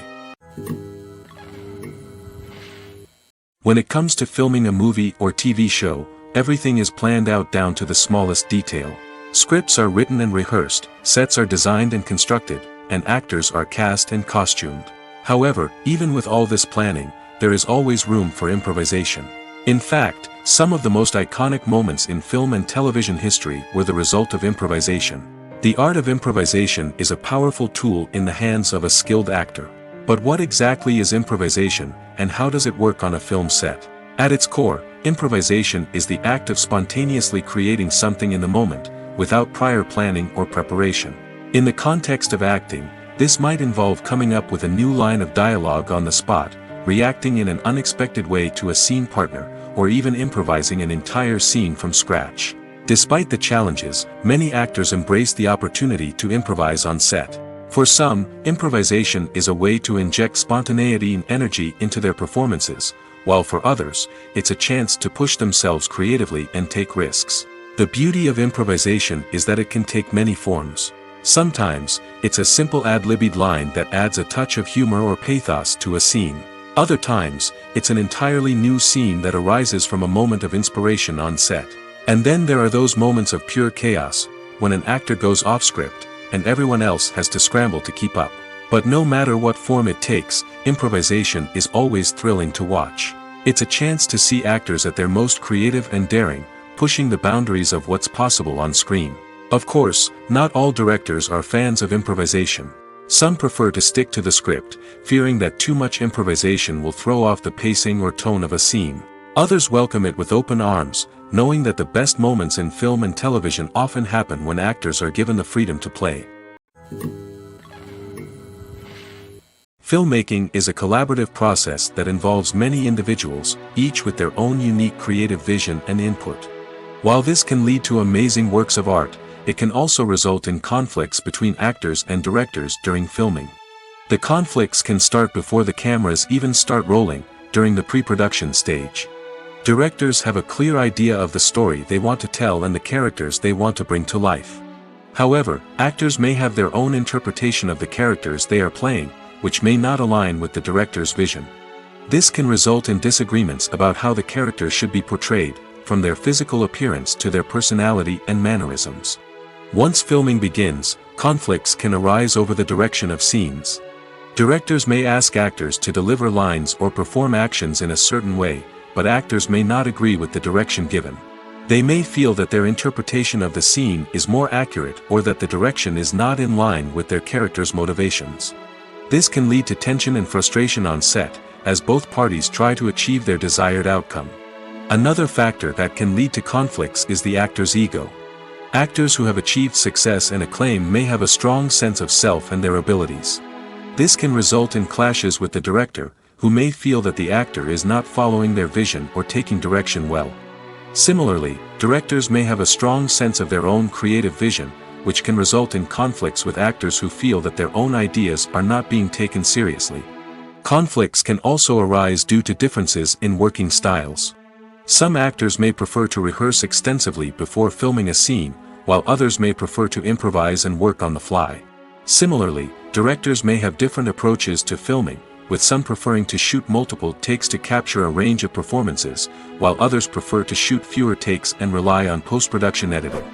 When it comes to filming a movie or TV show, everything is planned out down to the smallest detail. Scripts are written and rehearsed, sets are designed and constructed, and actors are cast and costumed. However, even with all this planning, there is always room for improvisation. In fact, some of the most iconic moments in film and television history were the result of improvisation. The art of improvisation is a powerful tool in the hands of a skilled actor. But what exactly is improvisation, and how does it work on a film set? At its core, improvisation is the act of spontaneously creating something in the moment, without prior planning or preparation. In the context of acting, this might involve coming up with a new line of dialogue on the spot, reacting in an unexpected way to a scene partner, or even improvising an entire scene from scratch. Despite the challenges, many actors embrace the opportunity to improvise on set. For some, improvisation is a way to inject spontaneity and energy into their performances, while for others, it's a chance to push themselves creatively and take risks. The beauty of improvisation is that it can take many forms. Sometimes, it's a simple ad-libbed line that adds a touch of humor or pathos to a scene. Other times, it's an entirely new scene that arises from a moment of inspiration on set. And then there are those moments of pure chaos, when an actor goes off script, and everyone else has to scramble to keep up. But no matter what form it takes, improvisation is always thrilling to watch. It's a chance to see actors at their most creative and daring, pushing the boundaries of what's possible on screen. Of course, not all directors are fans of improvisation. Some prefer to stick to the script, fearing that too much improvisation will throw off the pacing or tone of a scene. Others welcome it with open arms, knowing that the best moments in film and television often happen when actors are given the freedom to play. Filmmaking is a collaborative process that involves many individuals, each with their own unique creative vision and input. While this can lead to amazing works of art, it can also result in conflicts between actors and directors during filming. The conflicts can start before the cameras even start rolling, during the pre-production stage. Directors have a clear idea of the story they want to tell and the characters they want to bring to life. However, actors may have their own interpretation of the characters they are playing, which may not align with the director's vision. This can result in disagreements about how the characters should be portrayed, from their physical appearance to their personality and mannerisms. Once filming begins, conflicts can arise over the direction of scenes. Directors may ask actors to deliver lines or perform actions in a certain way, but actors may not agree with the direction given. They may feel that their interpretation of the scene is more accurate or that the direction is not in line with their character's motivations. This can lead to tension and frustration on set, as both parties try to achieve their desired outcome. Another factor that can lead to conflicts is the actor's ego. Actors who have achieved success and acclaim may have a strong sense of self and their abilities. This can result in clashes with the director, who may feel that the actor is not following their vision or taking direction well. Similarly, directors may have a strong sense of their own creative vision, which can result in conflicts with actors who feel that their own ideas are not being taken seriously. Conflicts can also arise due to differences in working styles. Some actors may prefer to rehearse extensively before filming a scene, while others may prefer to improvise and work on the fly. Similarly, directors may have different approaches to filming, with some preferring to shoot multiple takes to capture a range of performances, while others prefer to shoot fewer takes and rely on post-production editing.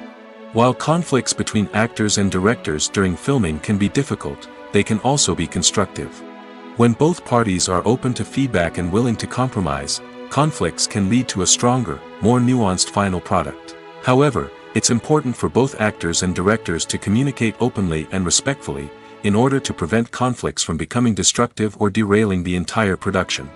While conflicts between actors and directors during filming can be difficult, they can also be constructive. When both parties are open to feedback and willing to compromise, conflicts can lead to a stronger, more nuanced final product. However, it's important for both actors and directors to communicate openly and respectfully, in order to prevent conflicts from becoming destructive or derailing the entire production.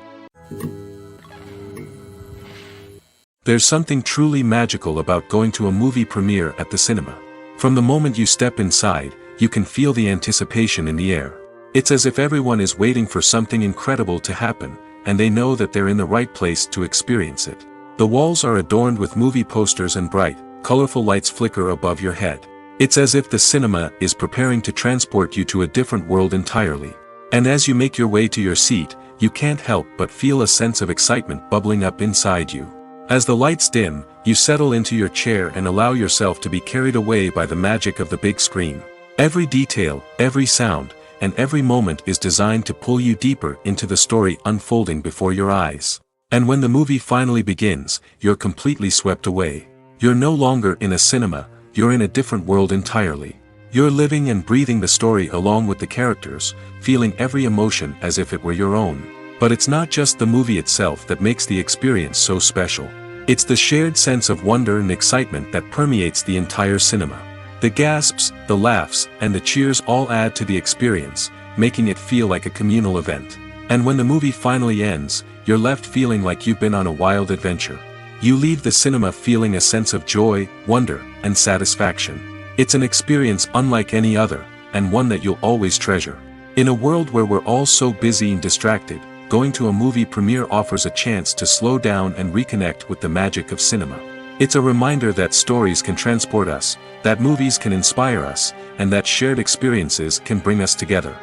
There's something truly magical about going to a movie premiere at the cinema. From the moment you step inside, you can feel the anticipation in the air. It's as if everyone is waiting for something incredible to happen, and they know that they're in the right place to experience it. The walls are adorned with movie posters and bright, colorful lights flicker above your head. It's as if the cinema is preparing to transport you to a different world entirely. And as you make your way to your seat, you can't help but feel a sense of excitement bubbling up inside you. As the lights dim, you settle into your chair and allow yourself to be carried away by the magic of the big screen. Every detail, every sound, and every moment is designed to pull you deeper into the story unfolding before your eyes. And when the movie finally begins, you're completely swept away. You're no longer in a cinema, you're in a different world entirely. You're living and breathing the story along with the characters, feeling every emotion as if it were your own. But it's not just the movie itself that makes the experience so special. It's the shared sense of wonder and excitement that permeates the entire cinema. The gasps, the laughs, and the cheers all add to the experience, making it feel like a communal event. And when the movie finally ends, you're left feeling like you've been on a wild adventure. You leave the cinema feeling a sense of joy, wonder, and satisfaction. It's an experience unlike any other, and one that you'll always treasure. In a world where we're all so busy and distracted, going to a movie premiere offers a chance to slow down and reconnect with the magic of cinema. It's a reminder that stories can transport us, that movies can inspire us, and that shared experiences can bring us together.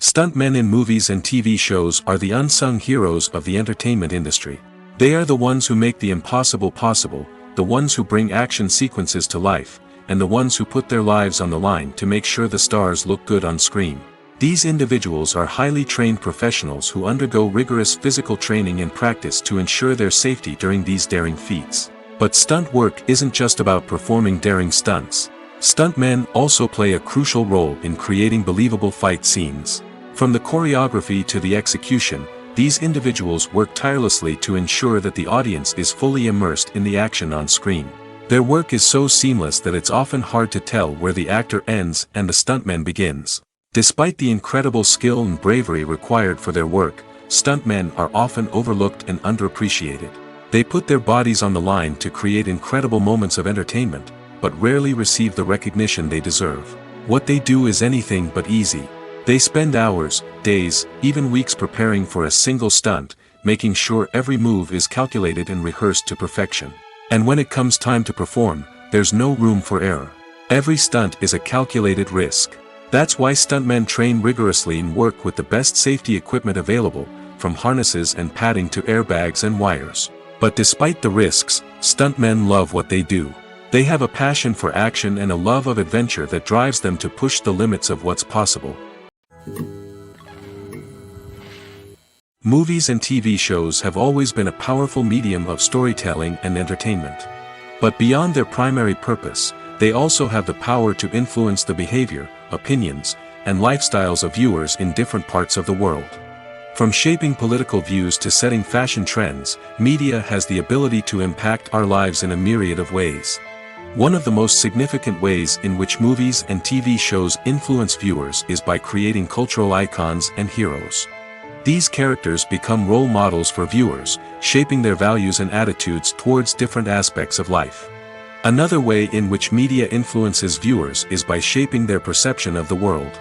Stuntmen in movies and TV shows are the unsung heroes of the entertainment industry. They are the ones who make the impossible possible, the ones who bring action sequences to life, and the ones who put their lives on the line to make sure the stars look good on screen. These individuals are highly trained professionals who undergo rigorous physical training and practice to ensure their safety during these daring feats. But stunt work isn't just about performing daring stunts. Stuntmen also play a crucial role in creating believable fight scenes. From the choreography to the execution, these individuals work tirelessly to ensure that the audience is fully immersed in the action on screen. Their work is so seamless that it's often hard to tell where the actor ends and the stuntman begins. Despite the incredible skill and bravery required for their work, stuntmen are often overlooked and underappreciated. They put their bodies on the line to create incredible moments of entertainment, but rarely receive the recognition they deserve. What they do is anything but easy. They spend hours, days, even weeks preparing for a single stunt, making sure every move is calculated and rehearsed to perfection. And when it comes time to perform, there's no room for error. Every stunt is a calculated risk. That's why stuntmen train rigorously and work with the best safety equipment available, from harnesses and padding to airbags and wires. But despite the risks, stuntmen love what they do. They have a passion for action and a love of adventure that drives them to push the limits of what's possible. Movies and TV shows have always been a powerful medium of storytelling and entertainment. But beyond their primary purpose, they also have the power to influence the behavior, opinions, and lifestyles of viewers in different parts of the world. From shaping political views to setting fashion trends, media has the ability to impact our lives in a myriad of ways. One of the most significant ways in which movies and TV shows influence viewers is by creating cultural icons and heroes. These characters become role models for viewers, shaping their values and attitudes towards different aspects of life. Another way in which media influences viewers is by shaping their perception of the world.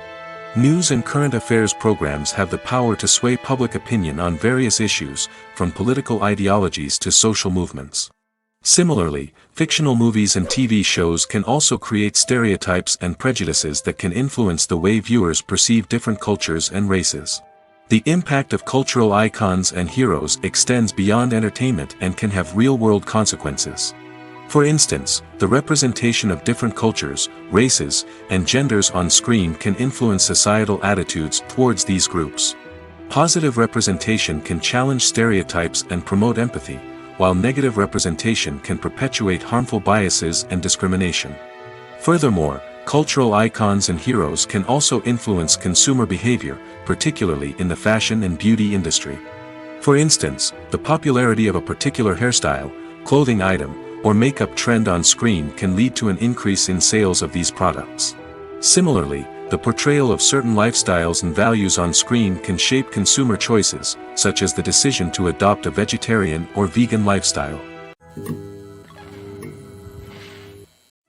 News and current affairs programs have the power to sway public opinion on various issues, from political ideologies to social movements. Similarly, fictional movies and TV shows can also create stereotypes and prejudices that can influence the way viewers perceive different cultures and races. The impact of cultural icons and heroes extends beyond entertainment and can have real-world consequences. For instance, the representation of different cultures, races, and genders on screen can influence societal attitudes towards these groups. Positive representation can challenge stereotypes and promote empathy, while negative representation can perpetuate harmful biases and discrimination. Furthermore, cultural icons and heroes can also influence consumer behavior, particularly in the fashion and beauty industry. For instance, the popularity of a particular hairstyle, clothing item, or makeup trend on screen can lead to an increase in sales of these products. Similarly, the portrayal of certain lifestyles and values on screen can shape consumer choices, such as the decision to adopt a vegetarian or vegan lifestyle.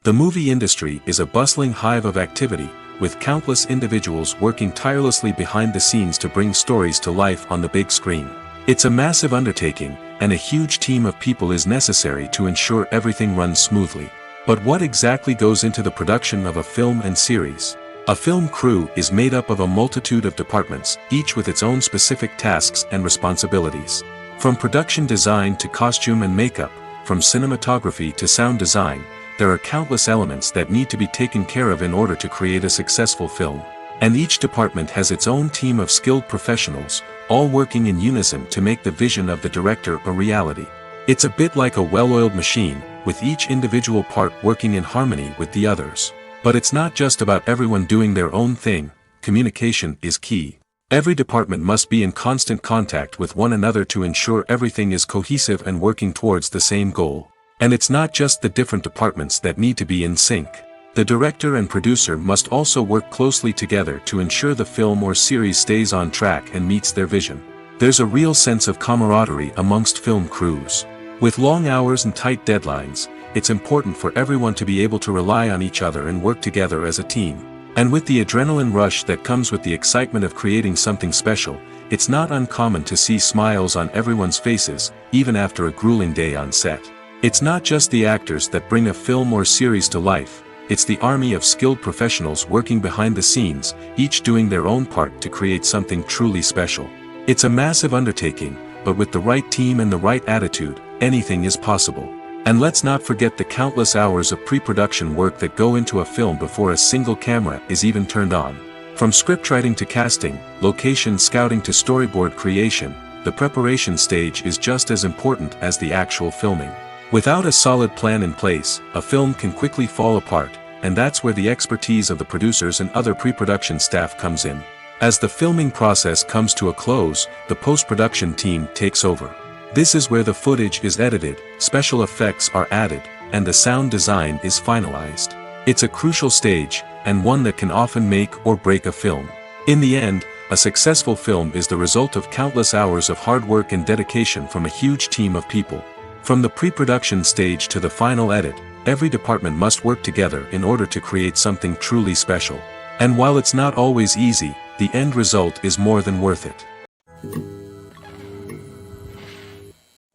The movie industry is a bustling hive of activity, with countless individuals working tirelessly behind the scenes to bring stories to life on the big screen. It's a massive undertaking, and a huge team of people is necessary to ensure everything runs smoothly. But what exactly goes into the production of a film and series? A film crew is made up of a multitude of departments, each with its own specific tasks and responsibilities. From production design to costume and makeup, from cinematography to sound design, there are countless elements that need to be taken care of in order to create a successful film. And each department has its own team of skilled professionals, all working in unison to make the vision of the director a reality. It's a bit like a well-oiled machine, with each individual part working in harmony with the others. But it's not just about everyone doing their own thing. Communication is key. Every department must be in constant contact with one another to ensure everything is cohesive and working towards the same goal. And it's not just the different departments that need to be in sync. The director and producer must also work closely together to ensure the film or series stays on track and meets their vision. There's a real sense of camaraderie amongst film crews. With long hours and tight deadlines, it's important for everyone to be able to rely on each other and work together as a team. And with the adrenaline rush that comes with the excitement of creating something special, it's not uncommon to see smiles on everyone's faces, even after a grueling day on set. It's not just the actors that bring a film or series to life, it's the army of skilled professionals working behind the scenes, each doing their own part to create something truly special. It's a massive undertaking, but with the right team and the right attitude, anything is possible. And let's not forget the countless hours of pre-production work that go into a film before a single camera is even turned on. From scriptwriting to casting, location scouting to storyboard creation, the preparation stage is just as important as the actual filming. Without a solid plan in place, a film can quickly fall apart, and that's where the expertise of the producers and other pre-production staff comes in. As the filming process comes to a close, the post-production team takes over. This is where the footage is edited, special effects are added, and the sound design is finalized. It's a crucial stage, and one that can often make or break a film. In the end, a successful film is the result of countless hours of hard work and dedication from a huge team of people. From the pre-production stage to the final edit, every department must work together in order to create something truly special. And while it's not always easy, the end result is more than worth it.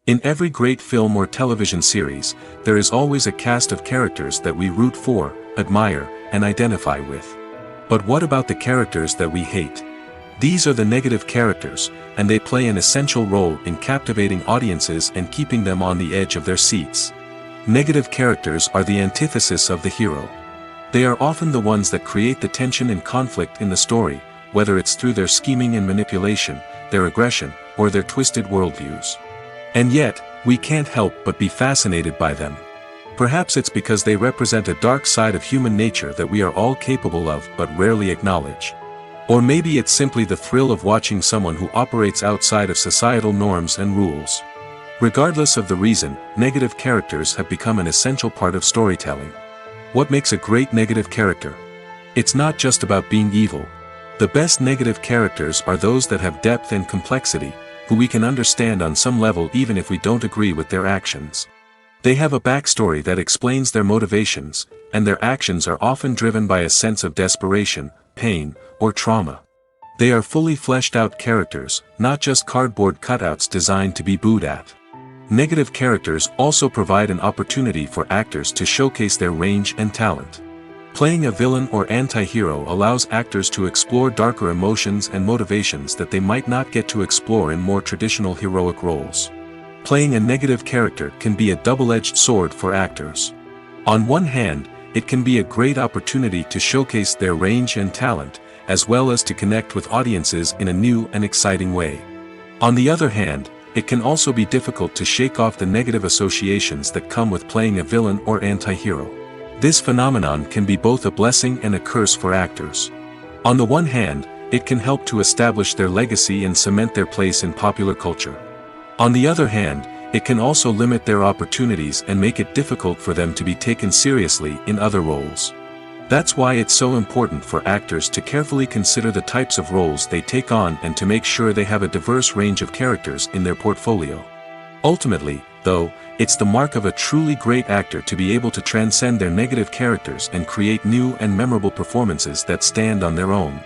In every great film or television series, there is always a cast of characters that we root for, admire, and identify with. But what about the characters that we hate? These are the negative characters, and they play an essential role in captivating audiences and keeping them on the edge of their seats. Negative characters are the antithesis of the hero. They are often the ones that create the tension and conflict in the story, whether it's through their scheming and manipulation, their aggression, or their twisted worldviews. And yet, we can't help but be fascinated by them. Perhaps it's because they represent a dark side of human nature that we are all capable of but rarely acknowledge. Or maybe it's simply the thrill of watching someone who operates outside of societal norms and rules. Regardless of the reason, negative characters have become an essential part of storytelling. What makes a great negative character? It's not just about being evil. The best negative characters are those that have depth and complexity, who we can understand on some level even if we don't agree with their actions. They have a backstory that explains their motivations, and their actions are often driven by a sense of desperation, pain, or trauma. They are fully fleshed out characters, not just cardboard cutouts designed to be booed at. Negative characters also provide an opportunity for actors to showcase their range and talent. Playing a villain or anti-hero allows actors to explore darker emotions and motivations that they might not get to explore in more traditional heroic roles. Playing a negative character can be a double-edged sword for actors. On one hand, it can be a great opportunity to showcase their range and talent, as well as to connect with audiences in a new and exciting way. On the other hand, it can also be difficult to shake off the negative associations that come with playing a villain or anti-hero. This phenomenon can be both a blessing and a curse for actors. On the one hand, it can help to establish their legacy and cement their place in popular culture. On the other hand, it can also limit their opportunities and make it difficult for them to be taken seriously in other roles. That's why it's so important for actors to carefully consider the types of roles they take on and to make sure they have a diverse range of characters in their portfolio. Ultimately, though, it's the mark of a truly great actor to be able to transcend their negative characters and create new and memorable performances that stand on their own.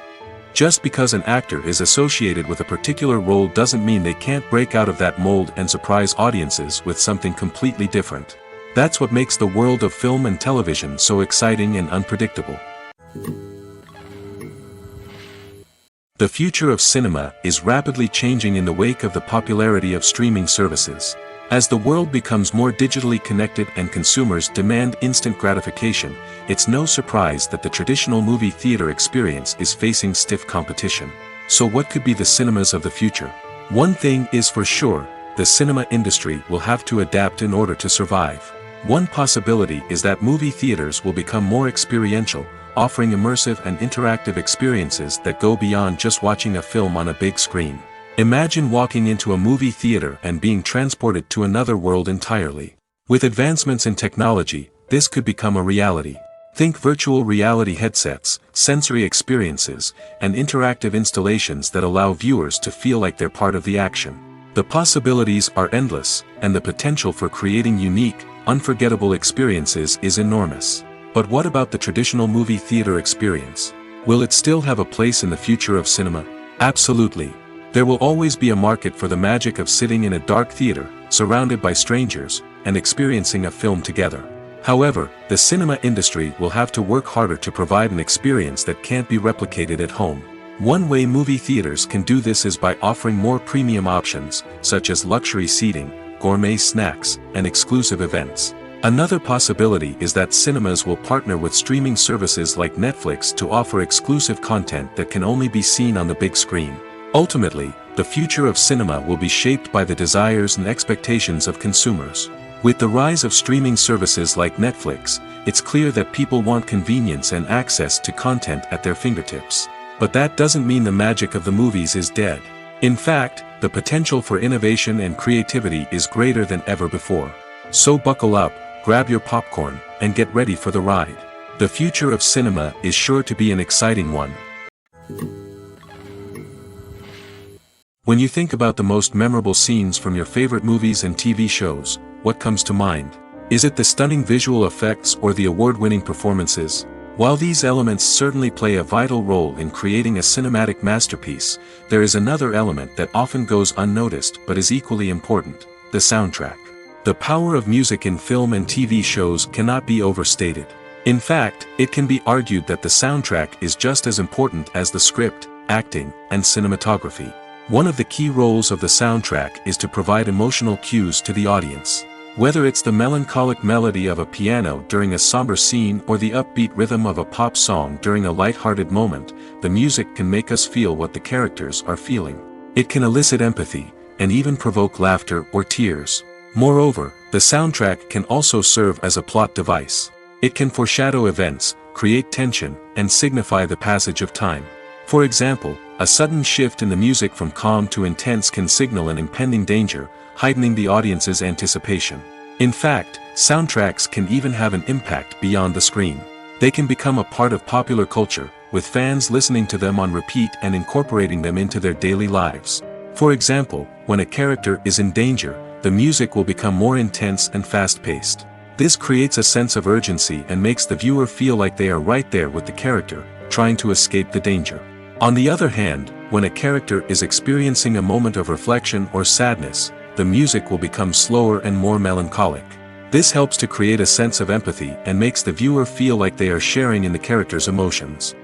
Just because an actor is associated with a particular role doesn't mean they can't break out of that mold and surprise audiences with something completely different. That's what makes the world of film and television so exciting and unpredictable. The future of cinema is rapidly changing in the wake of the popularity of streaming services. As the world becomes more digitally connected and consumers demand instant gratification, it's no surprise that the traditional movie theater experience is facing stiff competition. So what could be the cinemas of the future? One thing is for sure, the cinema industry will have to adapt in order to survive. One possibility is that movie theaters will become more experiential, offering immersive and interactive experiences that go beyond just watching a film on a big screen. Imagine walking into a movie theater and being transported to another world entirely. With advancements in technology, this could become a reality. Think virtual reality headsets, sensory experiences, and interactive installations that allow viewers to feel like they're part of the action. The possibilities are endless, and the potential for creating unique, unforgettable experiences is enormous. But what about the traditional movie theater experience? Will it still have a place in the future of cinema? Absolutely. There will always be a market for the magic of sitting in a dark theater, surrounded by strangers, and experiencing a film together. However, the cinema industry will have to work harder to provide an experience that can't be replicated at home. One way movie theaters can do this is by offering more premium options, such as luxury seating, gourmet snacks, and exclusive events. Another possibility is that cinemas will partner with streaming services like Netflix to offer exclusive content that can only be seen on the big screen. Ultimately, the future of cinema will be shaped by the desires and expectations of consumers. With the rise of streaming services like Netflix, it's clear that people want convenience and access to content at their fingertips. But that doesn't mean the magic of the movies is dead. In fact, the potential for innovation and creativity is greater than ever before. So buckle up, grab your popcorn, and get ready for the ride. The future of cinema is sure to be an exciting one. When you think about the most memorable scenes from your favorite movies and TV shows, what comes to mind? Is it the stunning visual effects or the award-winning performances? While these elements certainly play a vital role in creating a cinematic masterpiece, there is another element that often goes unnoticed but is equally important: the soundtrack. The power of music in film and TV shows cannot be overstated. In fact, it can be argued that the soundtrack is just as important as the script, acting, and cinematography. One of the key roles of the soundtrack is to provide emotional cues to the audience. Whether it's the melancholic melody of a piano during a somber scene or the upbeat rhythm of a pop song during a light-hearted moment, the music can make us feel what the characters are feeling. It can elicit empathy, and even provoke laughter or tears. Moreover, the soundtrack can also serve as a plot device. It can foreshadow events, create tension, and signify the passage of time. For example, a sudden shift in the music from calm to intense can signal an impending danger, heightening the audience's anticipation. In fact, soundtracks can even have an impact beyond the screen. They can become a part of popular culture, with fans listening to them on repeat and incorporating them into their daily lives. For example, when a character is in danger, the music will become more intense and fast-paced. This creates a sense of urgency and makes the viewer feel like they are right there with the character, trying to escape the danger. On the other hand, when a character is experiencing a moment of reflection or sadness, the music will become slower and more melancholic. This helps to create a sense of empathy and makes the viewer feel like they are sharing in the character's emotions.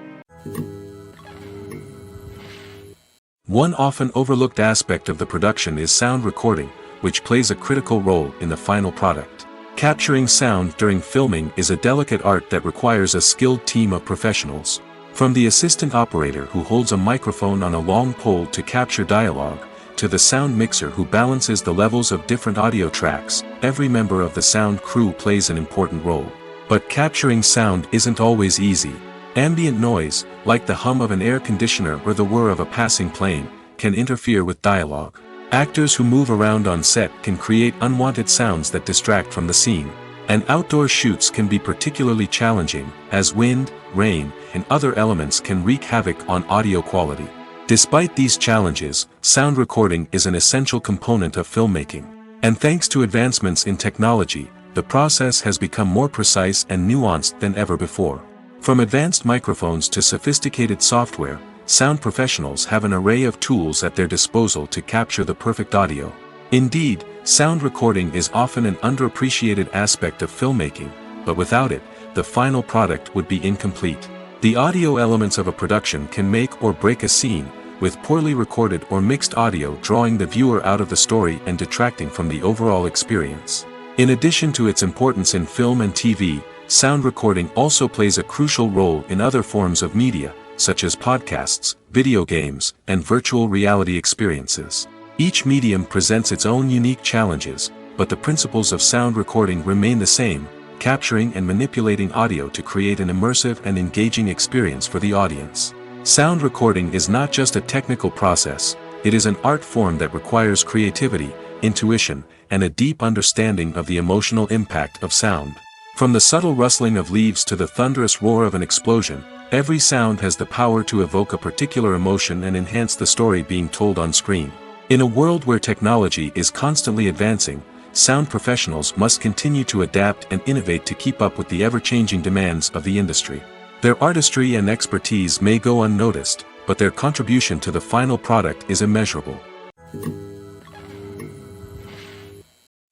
One often overlooked aspect of the production is sound recording, which plays a critical role in the final product. Capturing sound during filming is a delicate art that requires a skilled team of professionals. From the assistant operator who holds a microphone on a long pole to capture dialogue, to the sound mixer who balances the levels of different audio tracks, every member of the sound crew plays an important role. But capturing sound isn't always easy. Ambient noise, like the hum of an air conditioner or the whir of a passing plane, can interfere with dialogue. Actors who move around on set can create unwanted sounds that distract from the scene. And outdoor shoots can be particularly challenging, as wind, rain, and other elements can wreak havoc on audio quality. Despite these challenges, sound recording is an essential component of filmmaking. And thanks to advancements in technology, the process has become more precise and nuanced than ever before. From advanced microphones to sophisticated software, sound professionals have an array of tools at their disposal to capture the perfect audio. Indeed, sound recording is often an underappreciated aspect of filmmaking, but without it, the final product would be incomplete. The audio elements of a production can make or break a scene, with poorly recorded or mixed audio drawing the viewer out of the story and detracting from the overall experience. In addition to its importance in film and TV, sound recording also plays a crucial role in other forms of media, such as podcasts, video games, and virtual reality experiences. Each medium presents its own unique challenges, but the principles of sound recording remain the same, capturing and manipulating audio to create an immersive and engaging experience for the audience. Sound recording is not just a technical process, it is an art form that requires creativity, intuition, and a deep understanding of the emotional impact of sound. From the subtle rustling of leaves to the thunderous roar of an explosion, every sound has the power to evoke a particular emotion and enhance the story being told on screen. In a world where technology is constantly advancing, sound professionals must continue to adapt and innovate to keep up with the ever-changing demands of the industry. Their artistry and expertise may go unnoticed, but their contribution to the final product is immeasurable.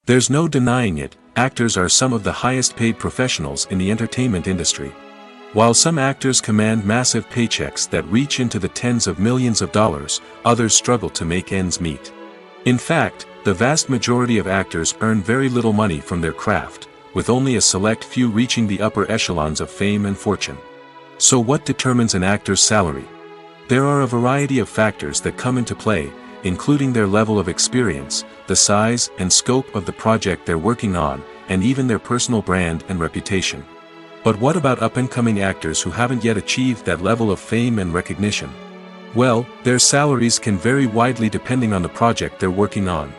There's no denying it, actors are some of the highest-paid professionals in the entertainment industry. While some actors command massive paychecks that reach into the tens of millions of dollars, others struggle to make ends meet. In fact, the vast majority of actors earn very little money from their craft, with only a select few reaching the upper echelons of fame and fortune. So what determines an actor's salary? There are a variety of factors that come into play, including their level of experience, the size and scope of the project they're working on, and even their personal brand and reputation. But what about up-and-coming actors who haven't yet achieved that level of fame and recognition? Well, their salaries can vary widely depending on the project they're working on.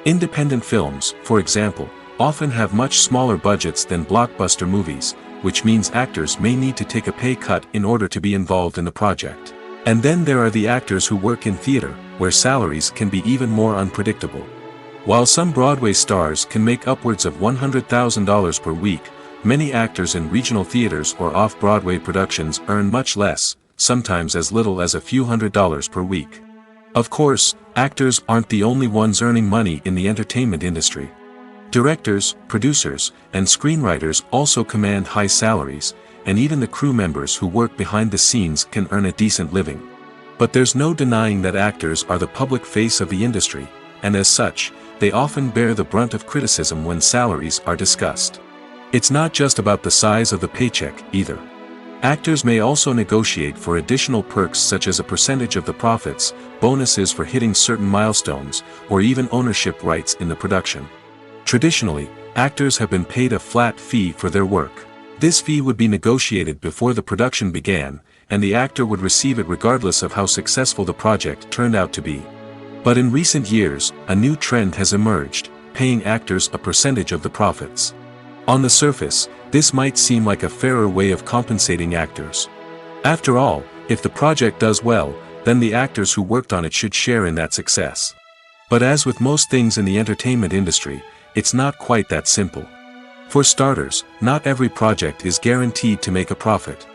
Independent films, for example, often have much smaller budgets than blockbuster movies, which means actors may need to take a pay cut in order to be involved in the project. And then there are the actors who work in theater, where salaries can be even more unpredictable. While some Broadway stars can make upwards of $100,000 per week, many actors in regional theaters or off-Broadway productions earn much less, sometimes as little as a few $100s per week. Of course, actors aren't the only ones earning money in the entertainment industry. Directors, producers, and screenwriters also command high salaries, and even the crew members who work behind the scenes can earn a decent living. But there's no denying that actors are the public face of the industry, and as such, they often bear the brunt of criticism when salaries are discussed. It's not just about the size of the paycheck, either. Actors may also negotiate for additional perks such as a percentage of the profits, bonuses for hitting certain milestones, or even ownership rights in the production. Traditionally, actors have been paid a flat fee for their work. This fee would be negotiated before the production began, and the actor would receive it regardless of how successful the project turned out to be. But in recent years, a new trend has emerged, paying actors a percentage of the profits. On the surface, this might seem like a fairer way of compensating actors. After all, if the project does well, then the actors who worked on it should share in that success. But as with most things in the entertainment industry, it's not quite that simple. For starters, not every project is guaranteed to make a profit.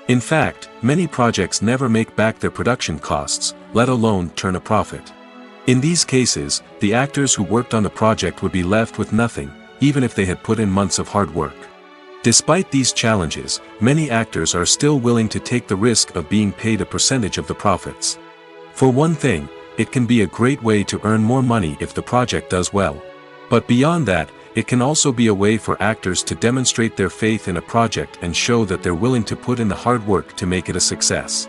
In fact, many projects never make back their production costs, let alone turn a profit. In these cases, the actors who worked on the project would be left with nothing, even if they had put in months of hard work. Despite these challenges, many actors are still willing to take the risk of being paid a percentage of the profits. For one thing, it can be a great way to earn more money if the project does well. But beyond that, it can also be a way for actors to demonstrate their faith in a project and show that they're willing to put in the hard work to make it a success.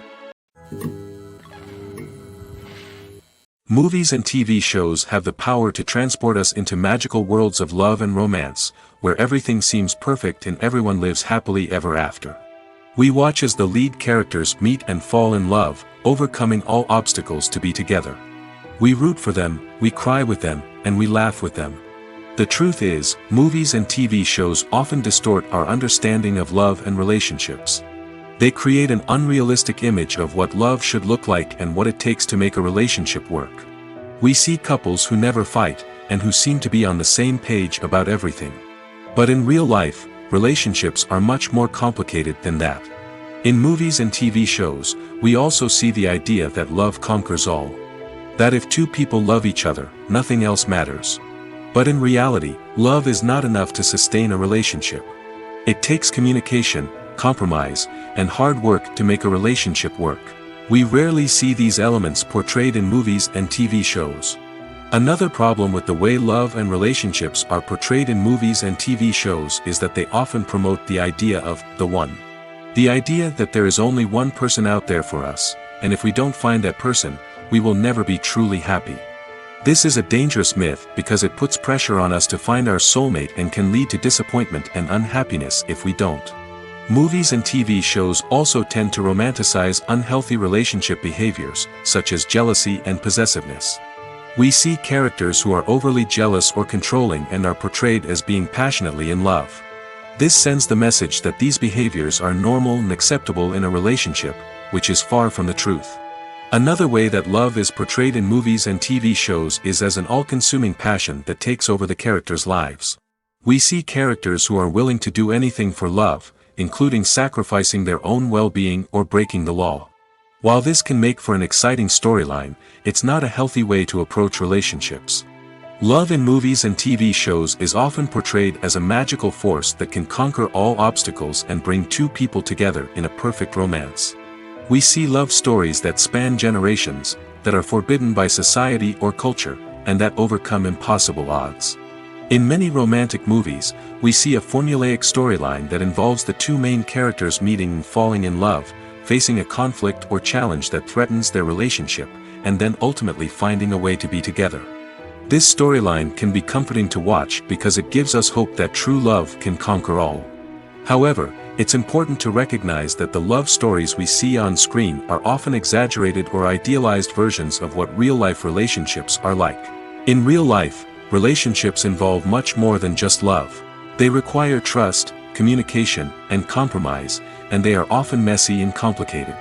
Movies and TV shows have the power to transport us into magical worlds of love and romance, where everything seems perfect and everyone lives happily ever after. We watch as the lead characters meet and fall in love, overcoming all obstacles to be together. We root for them, we cry with them, and we laugh with them. The truth is, movies and TV shows often distort our understanding of love and relationships. They create an unrealistic image of what love should look like and what it takes to make a relationship work. We see couples who never fight, and who seem to be on the same page about everything. But in real life, relationships are much more complicated than that. In movies and TV shows, we also see the idea that love conquers all. That if two people love each other, nothing else matters. But in reality, love is not enough to sustain a relationship. It takes communication, compromise, and hard work to make a relationship work. We rarely see these elements portrayed in movies and TV shows. Another problem with the way love and relationships are portrayed in movies and TV shows is that they often promote the idea of the one. The idea that there is only one person out there for us, and if we don't find that person, we will never be truly happy. This is a dangerous myth because it puts pressure on us to find our soulmate and can lead to disappointment and unhappiness if we don't. Movies and TV shows also tend to romanticize unhealthy relationship behaviors, such as jealousy and possessiveness. We see characters who are overly jealous or controlling and are portrayed as being passionately in love. This sends the message that these behaviors are normal and acceptable in a relationship, which is far from the truth. Another way that love is portrayed in movies and TV shows is as an all-consuming passion that takes over the characters' lives. We see characters who are willing to do anything for love, including sacrificing their own well-being or breaking the law. While this can make for an exciting storyline, it's not a healthy way to approach relationships. Love in movies and TV shows is often portrayed as a magical force that can conquer all obstacles and bring two people together in a perfect romance. We see love stories that span generations, that are forbidden by society or culture, and that overcome impossible odds. In many romantic movies, we see a formulaic storyline that involves the two main characters meeting and falling in love, facing a conflict or challenge that threatens their relationship, and then ultimately finding a way to be together. This storyline can be comforting to watch because it gives us hope that true love can conquer all. However, it's important to recognize that the love stories we see on screen are often exaggerated or idealized versions of what real-life relationships are like. In real life, relationships involve much more than just love. They require trust, communication, and compromise, and they are often messy and complicated.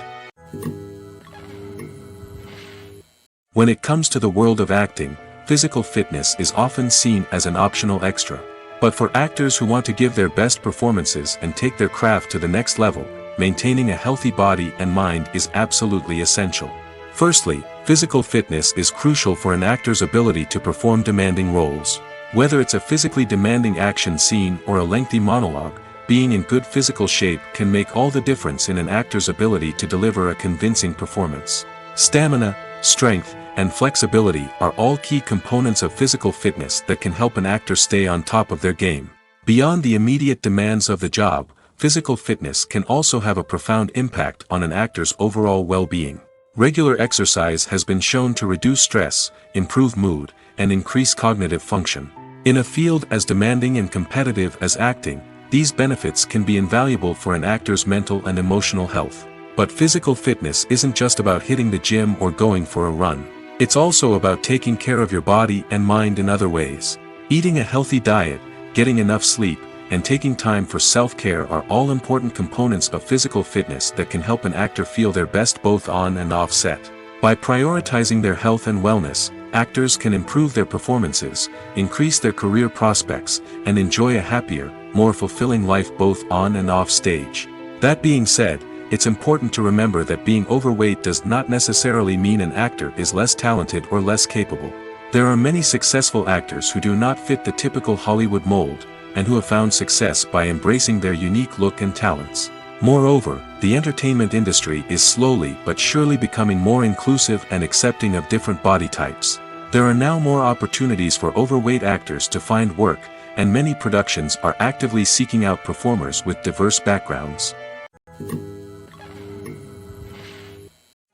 When it comes to the world of acting, physical fitness is often seen as an optional extra. But for actors who want to give their best performances and take their craft to the next level, maintaining a healthy body and mind is absolutely essential. Firstly, physical fitness is crucial for an actor's ability to perform demanding roles. Whether it's a physically demanding action scene or a lengthy monologue, being in good physical shape can make all the difference in an actor's ability to deliver a convincing performance. Stamina, strength, and flexibility are all key components of physical fitness that can help an actor stay on top of their game. Beyond the immediate demands of the job, physical fitness can also have a profound impact on an actor's overall well-being. Regular exercise has been shown to reduce stress, improve mood, and increase cognitive function. In a field as demanding and competitive as acting, these benefits can be invaluable for an actor's mental and emotional health. But physical fitness isn't just about hitting the gym or going for a run. It's also about taking care of your body and mind in other ways. Eating a healthy diet, getting enough sleep, and taking time for self-care are all important components of physical fitness that can help an actor feel their best both on and off set. By prioritizing their health and wellness, actors can improve their performances, increase their career prospects, and enjoy a happier, more fulfilling life both on and off stage. That being said, it's important to remember that being overweight does not necessarily mean an actor is less talented or less capable. There are many successful actors who do not fit the typical Hollywood mold, and who have found success by embracing their unique look and talents. Moreover, the entertainment industry is slowly but surely becoming more inclusive and accepting of different body types. There are now more opportunities for overweight actors to find work, and many productions are actively seeking out performers with diverse backgrounds.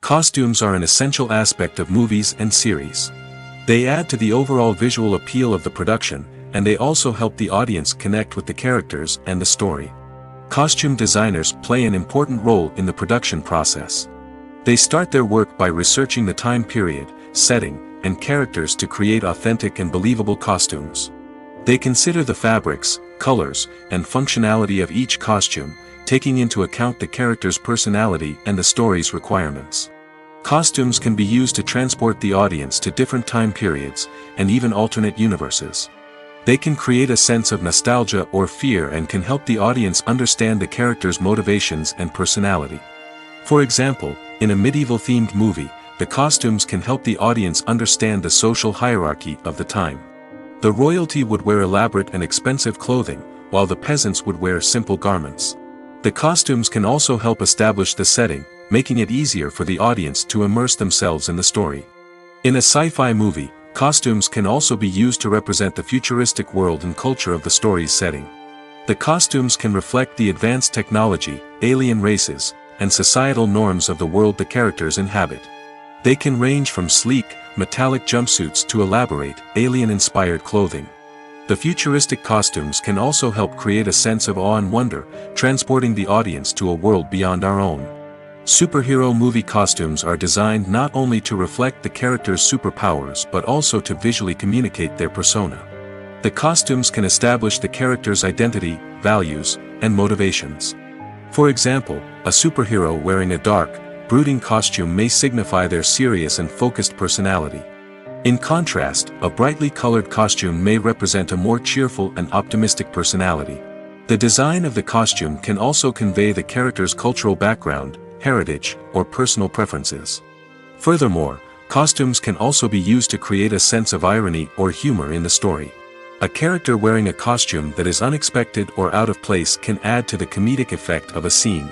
Costumes are an essential aspect of movies and series. They add to the overall visual appeal of the production, and they also help the audience connect with the characters and the story. Costume designers play an important role in the production process. They start their work by researching the time period, setting, and characters to create authentic and believable costumes. They consider the fabrics, colors, and functionality of each costume, taking into account the character's personality and the story's requirements. Costumes can be used to transport the audience to different time periods, and even alternate universes. They can create a sense of nostalgia or fear and can help the audience understand the character's motivations and personality. For example, in a medieval-themed movie, the costumes can help the audience understand the social hierarchy of the time. The royalty would wear elaborate and expensive clothing, while the peasants would wear simple garments. The costumes can also help establish the setting, making it easier for the audience to immerse themselves in the story. In a sci-fi movie, costumes can also be used to represent the futuristic world and culture of the story's setting. The costumes can reflect the advanced technology, alien races, and societal norms of the world the characters inhabit. They can range from sleek, metallic jumpsuits to elaborate, alien-inspired clothing. The futuristic costumes can also help create a sense of awe and wonder, transporting the audience to a world beyond our own. Superhero movie costumes are designed not only to reflect the character's superpowers but also to visually communicate their persona. The costumes can establish the character's identity, values, and motivations. For example, a superhero wearing a dark, brooding costume may signify their serious and focused personality. In contrast, a brightly colored costume may represent a more cheerful and optimistic personality. The design of the costume can also convey the character's cultural background, heritage, or personal preferences. Furthermore, costumes can also be used to create a sense of irony or humor in the story. A character wearing a costume that is unexpected or out of place can add to the comedic effect of a scene.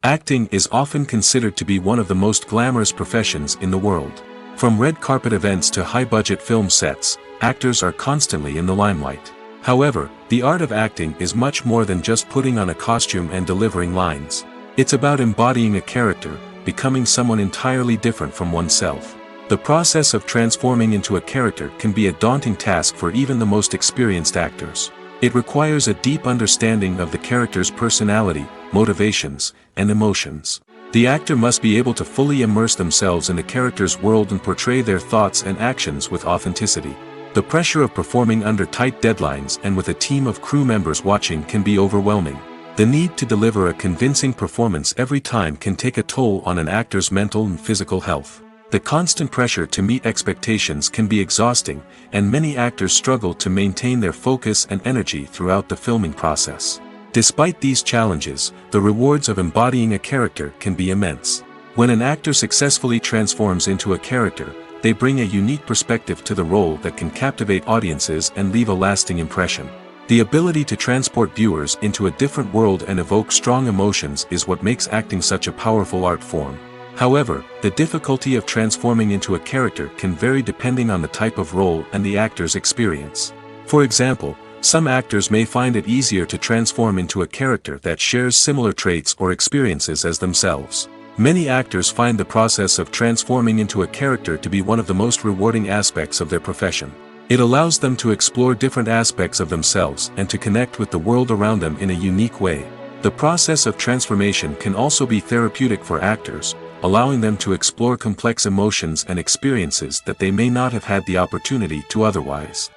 Acting is often considered to be one of the most glamorous professions in the world. From red carpet events to high-budget film sets, actors are constantly in the limelight. However, the art of acting is much more than just putting on a costume and delivering lines. It's about embodying a character, becoming someone entirely different from oneself. The process of transforming into a character can be a daunting task for even the most experienced actors. It requires a deep understanding of the character's personality, motivations, and emotions. The actor must be able to fully immerse themselves in the character's world and portray their thoughts and actions with authenticity. The pressure of performing under tight deadlines and with a team of crew members watching can be overwhelming. The need to deliver a convincing performance every time can take a toll on an actor's mental and physical health. The constant pressure to meet expectations can be exhausting, and many actors struggle to maintain their focus and energy throughout the filming process. Despite these challenges, the rewards of embodying a character can be immense. When an actor successfully transforms into a character, they bring a unique perspective to the role that can captivate audiences and leave a lasting impression. The ability to transport viewers into a different world and evoke strong emotions is what makes acting such a powerful art form. However, the difficulty of transforming into a character can vary depending on the type of role and the actor's experience. For example, some actors may find it easier to transform into a character that shares similar traits or experiences as themselves. Many actors find the process of transforming into a character to be one of the most rewarding aspects of their profession. It allows them to explore different aspects of themselves and to connect with the world around them in a unique way. The process of transformation can also be therapeutic for actors, allowing them to explore complex emotions and experiences that they may not have had the opportunity to otherwise.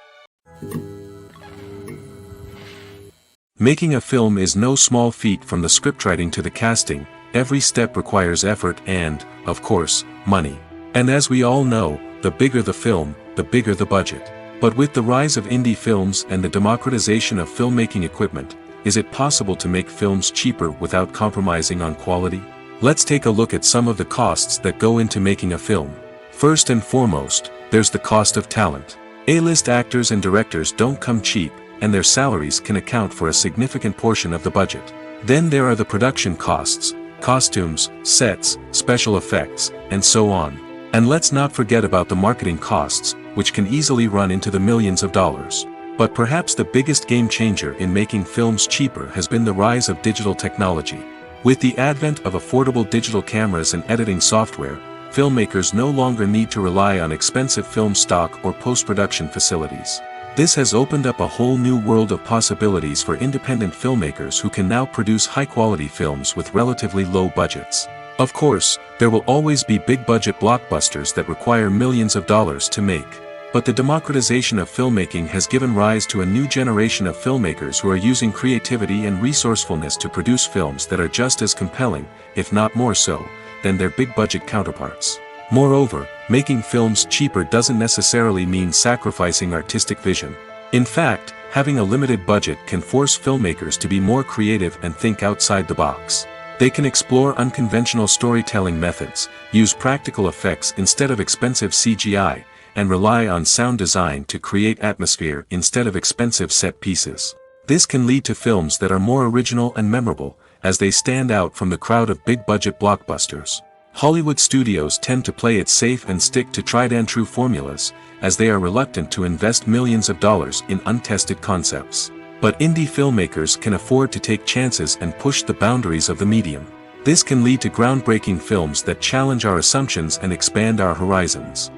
Making a film is no small feat. From the scriptwriting to the casting, every step requires effort and, of course, money. And as we all know, the bigger the film, the bigger the budget. But with the rise of indie films and the democratization of filmmaking equipment, is it possible to make films cheaper without compromising on quality? Let's take a look at some of the costs that go into making a film. First and foremost, there's the cost of talent. A-list actors and directors don't come cheap, and their salaries can account for a significant portion of the budget. Then there are the production costs, costumes, sets, special effects, and so on. And let's not forget about the marketing costs, which can easily run into the millions of dollars. But perhaps the biggest game changer in making films cheaper has been the rise of digital technology. With the advent of affordable digital cameras and editing software, filmmakers no longer need to rely on expensive film stock or post-production facilities. This has opened up a whole new world of possibilities for independent filmmakers who can now produce high-quality films with relatively low budgets. Of course, there will always be big-budget blockbusters that require millions of dollars to make. But the democratization of filmmaking has given rise to a new generation of filmmakers who are using creativity and resourcefulness to produce films that are just as compelling, if not more so, than their big-budget counterparts. Moreover, making films cheaper doesn't necessarily mean sacrificing artistic vision. In fact, having a limited budget can force filmmakers to be more creative and think outside the box. They can explore unconventional storytelling methods, use practical effects instead of expensive CGI, and rely on sound design to create atmosphere instead of expensive set pieces. This can lead to films that are more original and memorable, as they stand out from the crowd of big-budget blockbusters. Hollywood studios tend to play it safe and stick to tried-and-true formulas, as they are reluctant to invest millions of dollars in untested concepts. But indie filmmakers can afford to take chances and push the boundaries of the medium. This can lead to groundbreaking films that challenge our assumptions and expand our horizons.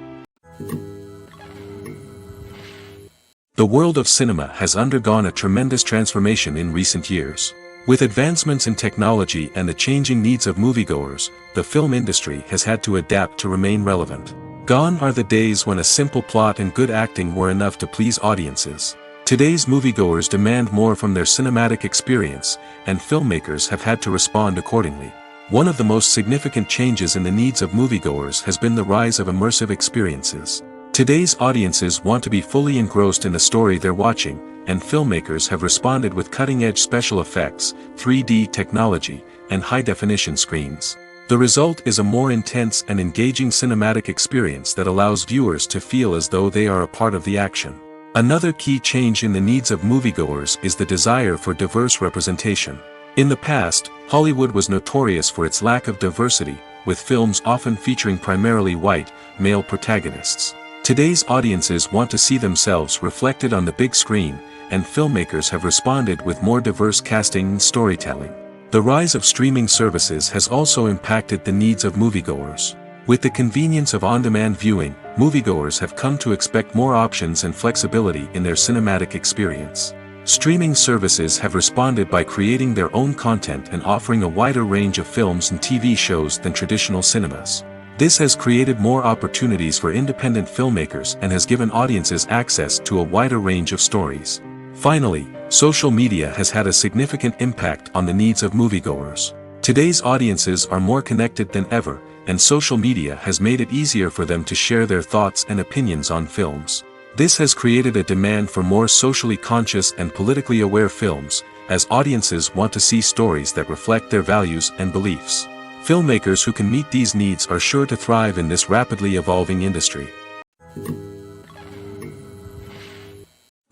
The world of cinema has undergone a tremendous transformation in recent years. With advancements in technology and the changing needs of moviegoers, the film industry has had to adapt to remain relevant. Gone are the days when a simple plot and good acting were enough to please audiences. Today's moviegoers demand more from their cinematic experience, and filmmakers have had to respond accordingly. One of the most significant changes in the needs of moviegoers has been the rise of immersive experiences. Today's audiences want to be fully engrossed in the story they're watching, and filmmakers have responded with cutting-edge special effects, 3D technology, and high-definition screens. The result is a more intense and engaging cinematic experience that allows viewers to feel as though they are a part of the action. Another key change in the needs of moviegoers is the desire for diverse representation. In the past, Hollywood was notorious for its lack of diversity, with films often featuring primarily white, male protagonists. Today's audiences want to see themselves reflected on the big screen, and filmmakers have responded with more diverse casting and storytelling. The rise of streaming services has also impacted the needs of moviegoers. With the convenience of on-demand viewing, moviegoers have come to expect more options and flexibility in their cinematic experience. Streaming services have responded by creating their own content and offering a wider range of films and TV shows than traditional cinemas. This has created more opportunities for independent filmmakers and has given audiences access to a wider range of stories. Finally, social media has had a significant impact on the needs of moviegoers. Today's audiences are more connected than ever, and social media has made it easier for them to share their thoughts and opinions on films. This has created a demand for more socially conscious and politically aware films, as audiences want to see stories that reflect their values and beliefs. Filmmakers who can meet these needs are sure to thrive in this rapidly evolving industry.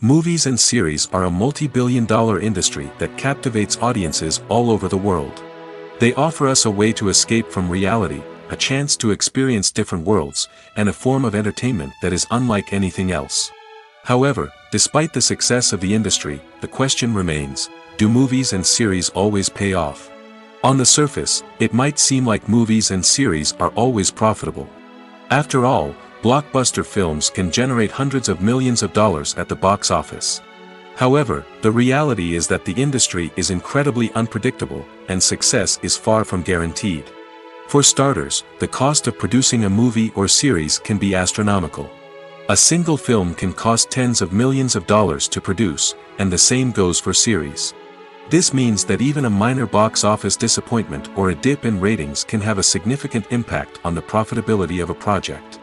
Movies and series are a multi-billion-dollar industry that captivates audiences all over the world. They offer us a way to escape from reality, a chance to experience different worlds, and a form of entertainment that is unlike anything else. However, despite the success of the industry, the question remains, do movies and series always pay off? On the surface, it might seem like movies and series are always profitable. After all, blockbuster films can generate hundreds of millions of dollars at the box office. However, the reality is that the industry is incredibly unpredictable, and success is far from guaranteed. For starters, the cost of producing a movie or series can be astronomical. A single film can cost tens of millions of dollars to produce, and the same goes for series. This means that even a minor box office disappointment or a dip in ratings can have a significant impact on the profitability of a project.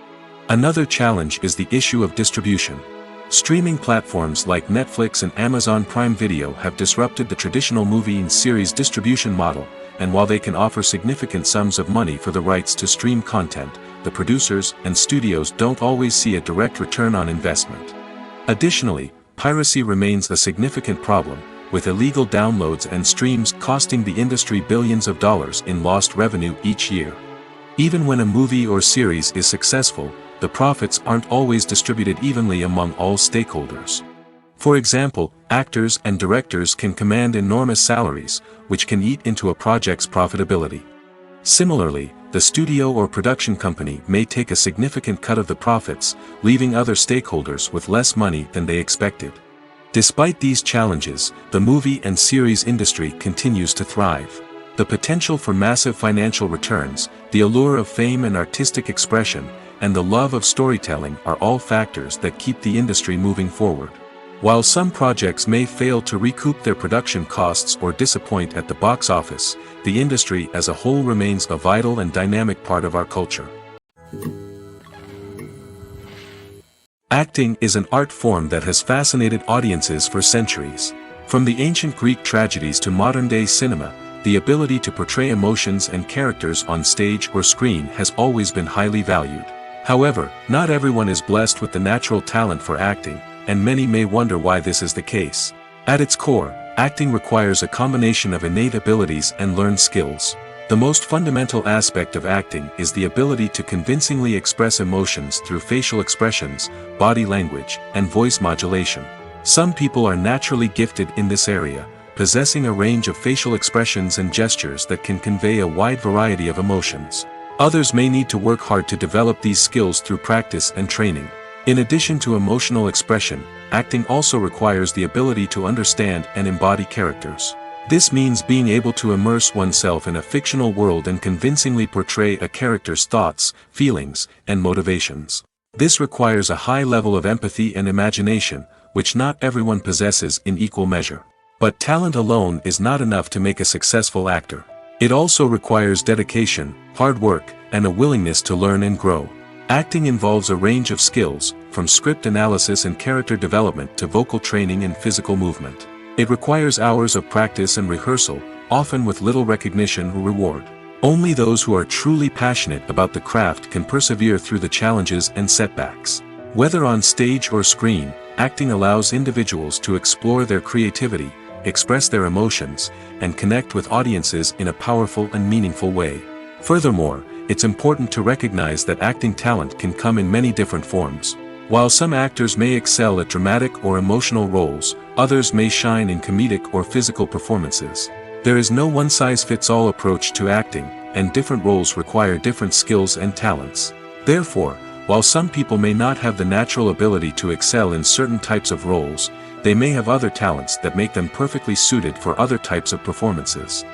Another challenge is the issue of distribution. Streaming platforms like Netflix and Amazon Prime Video have disrupted the traditional movie and series distribution model, and while they can offer significant sums of money for the rights to stream content, the producers and studios don't always see a direct return on investment. Additionally, piracy remains a significant problem, with illegal downloads and streams costing the industry billions of dollars in lost revenue each year. Even when a movie or series is successful, the profits aren't always distributed evenly among all stakeholders. For example, actors and directors can command enormous salaries, which can eat into a project's profitability. Similarly, the studio or production company may take a significant cut of the profits, leaving other stakeholders with less money than they expected. Despite these challenges, the movie and series industry continues to thrive. The potential for massive financial returns, the allure of fame and artistic expression, and the love of storytelling are all factors that keep the industry moving forward. While some projects may fail to recoup their production costs or disappoint at the box office, the industry as a whole remains a vital and dynamic part of our culture. Acting is an art form that has fascinated audiences for centuries. From the ancient Greek tragedies to modern-day cinema, the ability to portray emotions and characters on stage or screen has always been highly valued. However, not everyone is blessed with the natural talent for acting, and many may wonder why this is the case. At its core, acting requires a combination of innate abilities and learned skills. The most fundamental aspect of acting is the ability to convincingly express emotions through facial expressions, body language, and voice modulation. Some people are naturally gifted in this area, possessing a range of facial expressions and gestures that can convey a wide variety of emotions. Others may need to work hard to develop these skills through practice and training. In addition to emotional expression, acting also requires the ability to understand and embody characters. This means being able to immerse oneself in a fictional world and convincingly portray a character's thoughts, feelings, and motivations. This requires a high level of empathy and imagination, which not everyone possesses in equal measure. But talent alone is not enough to make a successful actor. It also requires dedication, hard work, and a willingness to learn and grow. Acting involves a range of skills, from script analysis and character development to vocal training and physical movement. It requires hours of practice and rehearsal, often with little recognition or reward. Only those who are truly passionate about the craft can persevere through the challenges and setbacks. Whether on stage or screen, acting allows individuals to explore their creativity, express their emotions, and connect with audiences in a powerful and meaningful way. Furthermore, it's important to recognize that acting talent can come in many different forms. While some actors may excel at dramatic or emotional roles, others may shine in comedic or physical performances. There is no one-size-fits-all approach to acting, and different roles require different skills and talents. Therefore, while some people may not have the natural ability to excel in certain types of roles, they may have other talents that make them perfectly suited for other types of performances.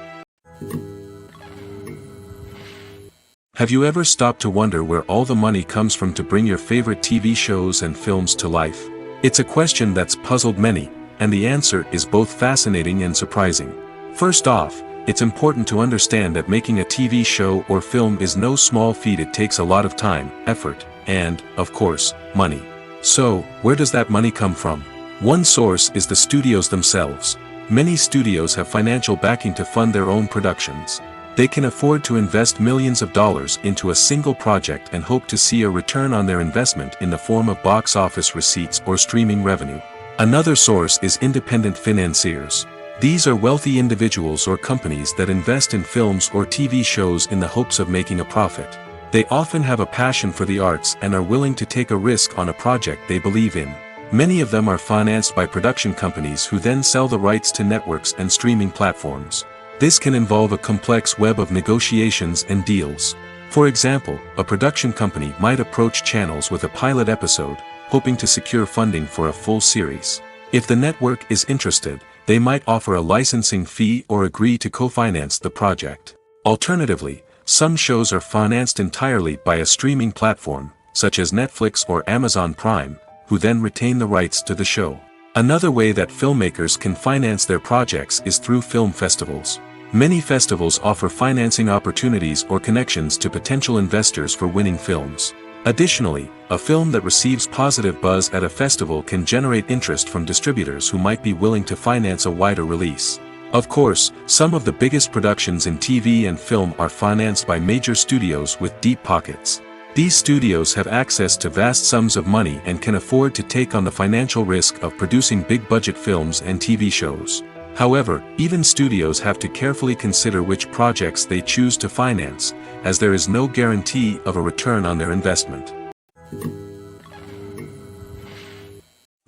Have you ever stopped to wonder where all the money comes from to bring your favorite TV shows and films to life? It's a question that's puzzled many, and the answer is both fascinating and surprising. First off, it's important to understand that making a TV show or film is no small feat. It takes a lot of time, effort, and, of course, money. So, where does that money come from? One source is the studios themselves. Many studios have financial backing to fund their own productions. They can afford to invest millions of dollars into a single project and hope to see a return on their investment in the form of box office receipts or streaming revenue. Another source is independent financiers. These are wealthy individuals or companies that invest in films or TV shows in the hopes of making a profit. They often have a passion for the arts and are willing to take a risk on a project they believe in. Many of them are financed by production companies who then sell the rights to networks and streaming platforms. This can involve a complex web of negotiations and deals. For example, a production company might approach channels with a pilot episode, hoping to secure funding for a full series. If the network is interested, they might offer a licensing fee or agree to co-finance the project. Alternatively, some shows are financed entirely by a streaming platform, such as Netflix or Amazon Prime, who then retain the rights to the show. Another way that filmmakers can finance their projects is through film festivals. Many festivals offer financing opportunities or connections to potential investors for winning films. Additionally, a film that receives positive buzz at a festival can generate interest from distributors who might be willing to finance a wider release. Of course, some of the biggest productions in TV and film are financed by major studios with deep pockets. These studios have access to vast sums of money and can afford to take on the financial risk of producing big-budget films and TV shows. However, even studios have to carefully consider which projects they choose to finance, as there is no guarantee of a return on their investment.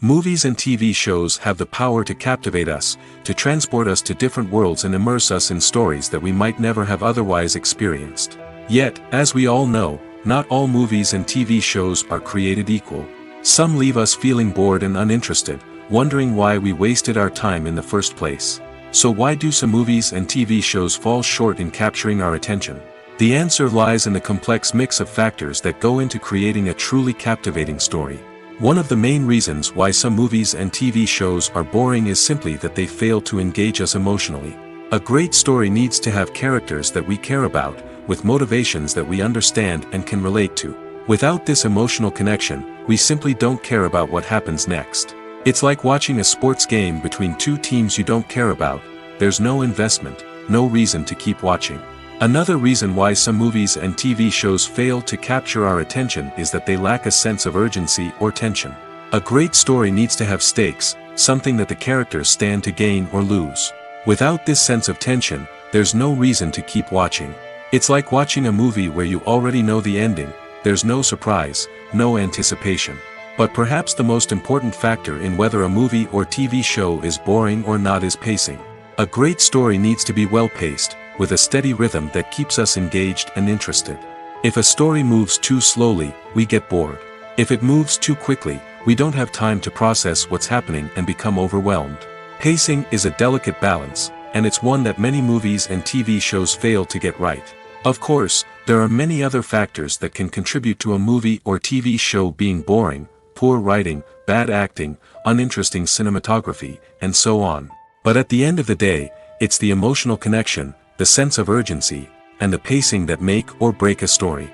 Movies and TV shows have the power to captivate us, to transport us to different worlds and immerse us in stories that we might never have otherwise experienced. Yet, as we all know, not all movies and TV shows are created equal. Some leave us feeling bored and uninterested, wondering why we wasted our time in the first place. So why do some movies and TV shows fall short in capturing our attention? The answer lies in the complex mix of factors that go into creating a truly captivating story. One of the main reasons why some movies and TV shows are boring is simply that they fail to engage us emotionally. A great story needs to have characters that we care about, with motivations that we understand and can relate to. Without this emotional connection, we simply don't care about what happens next. It's like watching a sports game between two teams you don't care about. There's no investment, no reason to keep watching. Another reason why some movies and TV shows fail to capture our attention is that they lack a sense of urgency or tension. A great story needs to have stakes, something that the characters stand to gain or lose. Without this sense of tension, there's no reason to keep watching. It's like watching a movie where you already know the ending. There's no surprise, no anticipation. But perhaps the most important factor in whether a movie or TV show is boring or not is pacing. A great story needs to be well-paced, with a steady rhythm that keeps us engaged and interested. If a story moves too slowly, we get bored. If it moves too quickly, we don't have time to process what's happening and become overwhelmed. Pacing is a delicate balance, and it's one that many movies and TV shows fail to get right. Of course, there are many other factors that can contribute to a movie or TV show being boring: poor writing, bad acting, uninteresting cinematography, and so on. But at the end of the day, it's the emotional connection, the sense of urgency, and the pacing that make or break a story.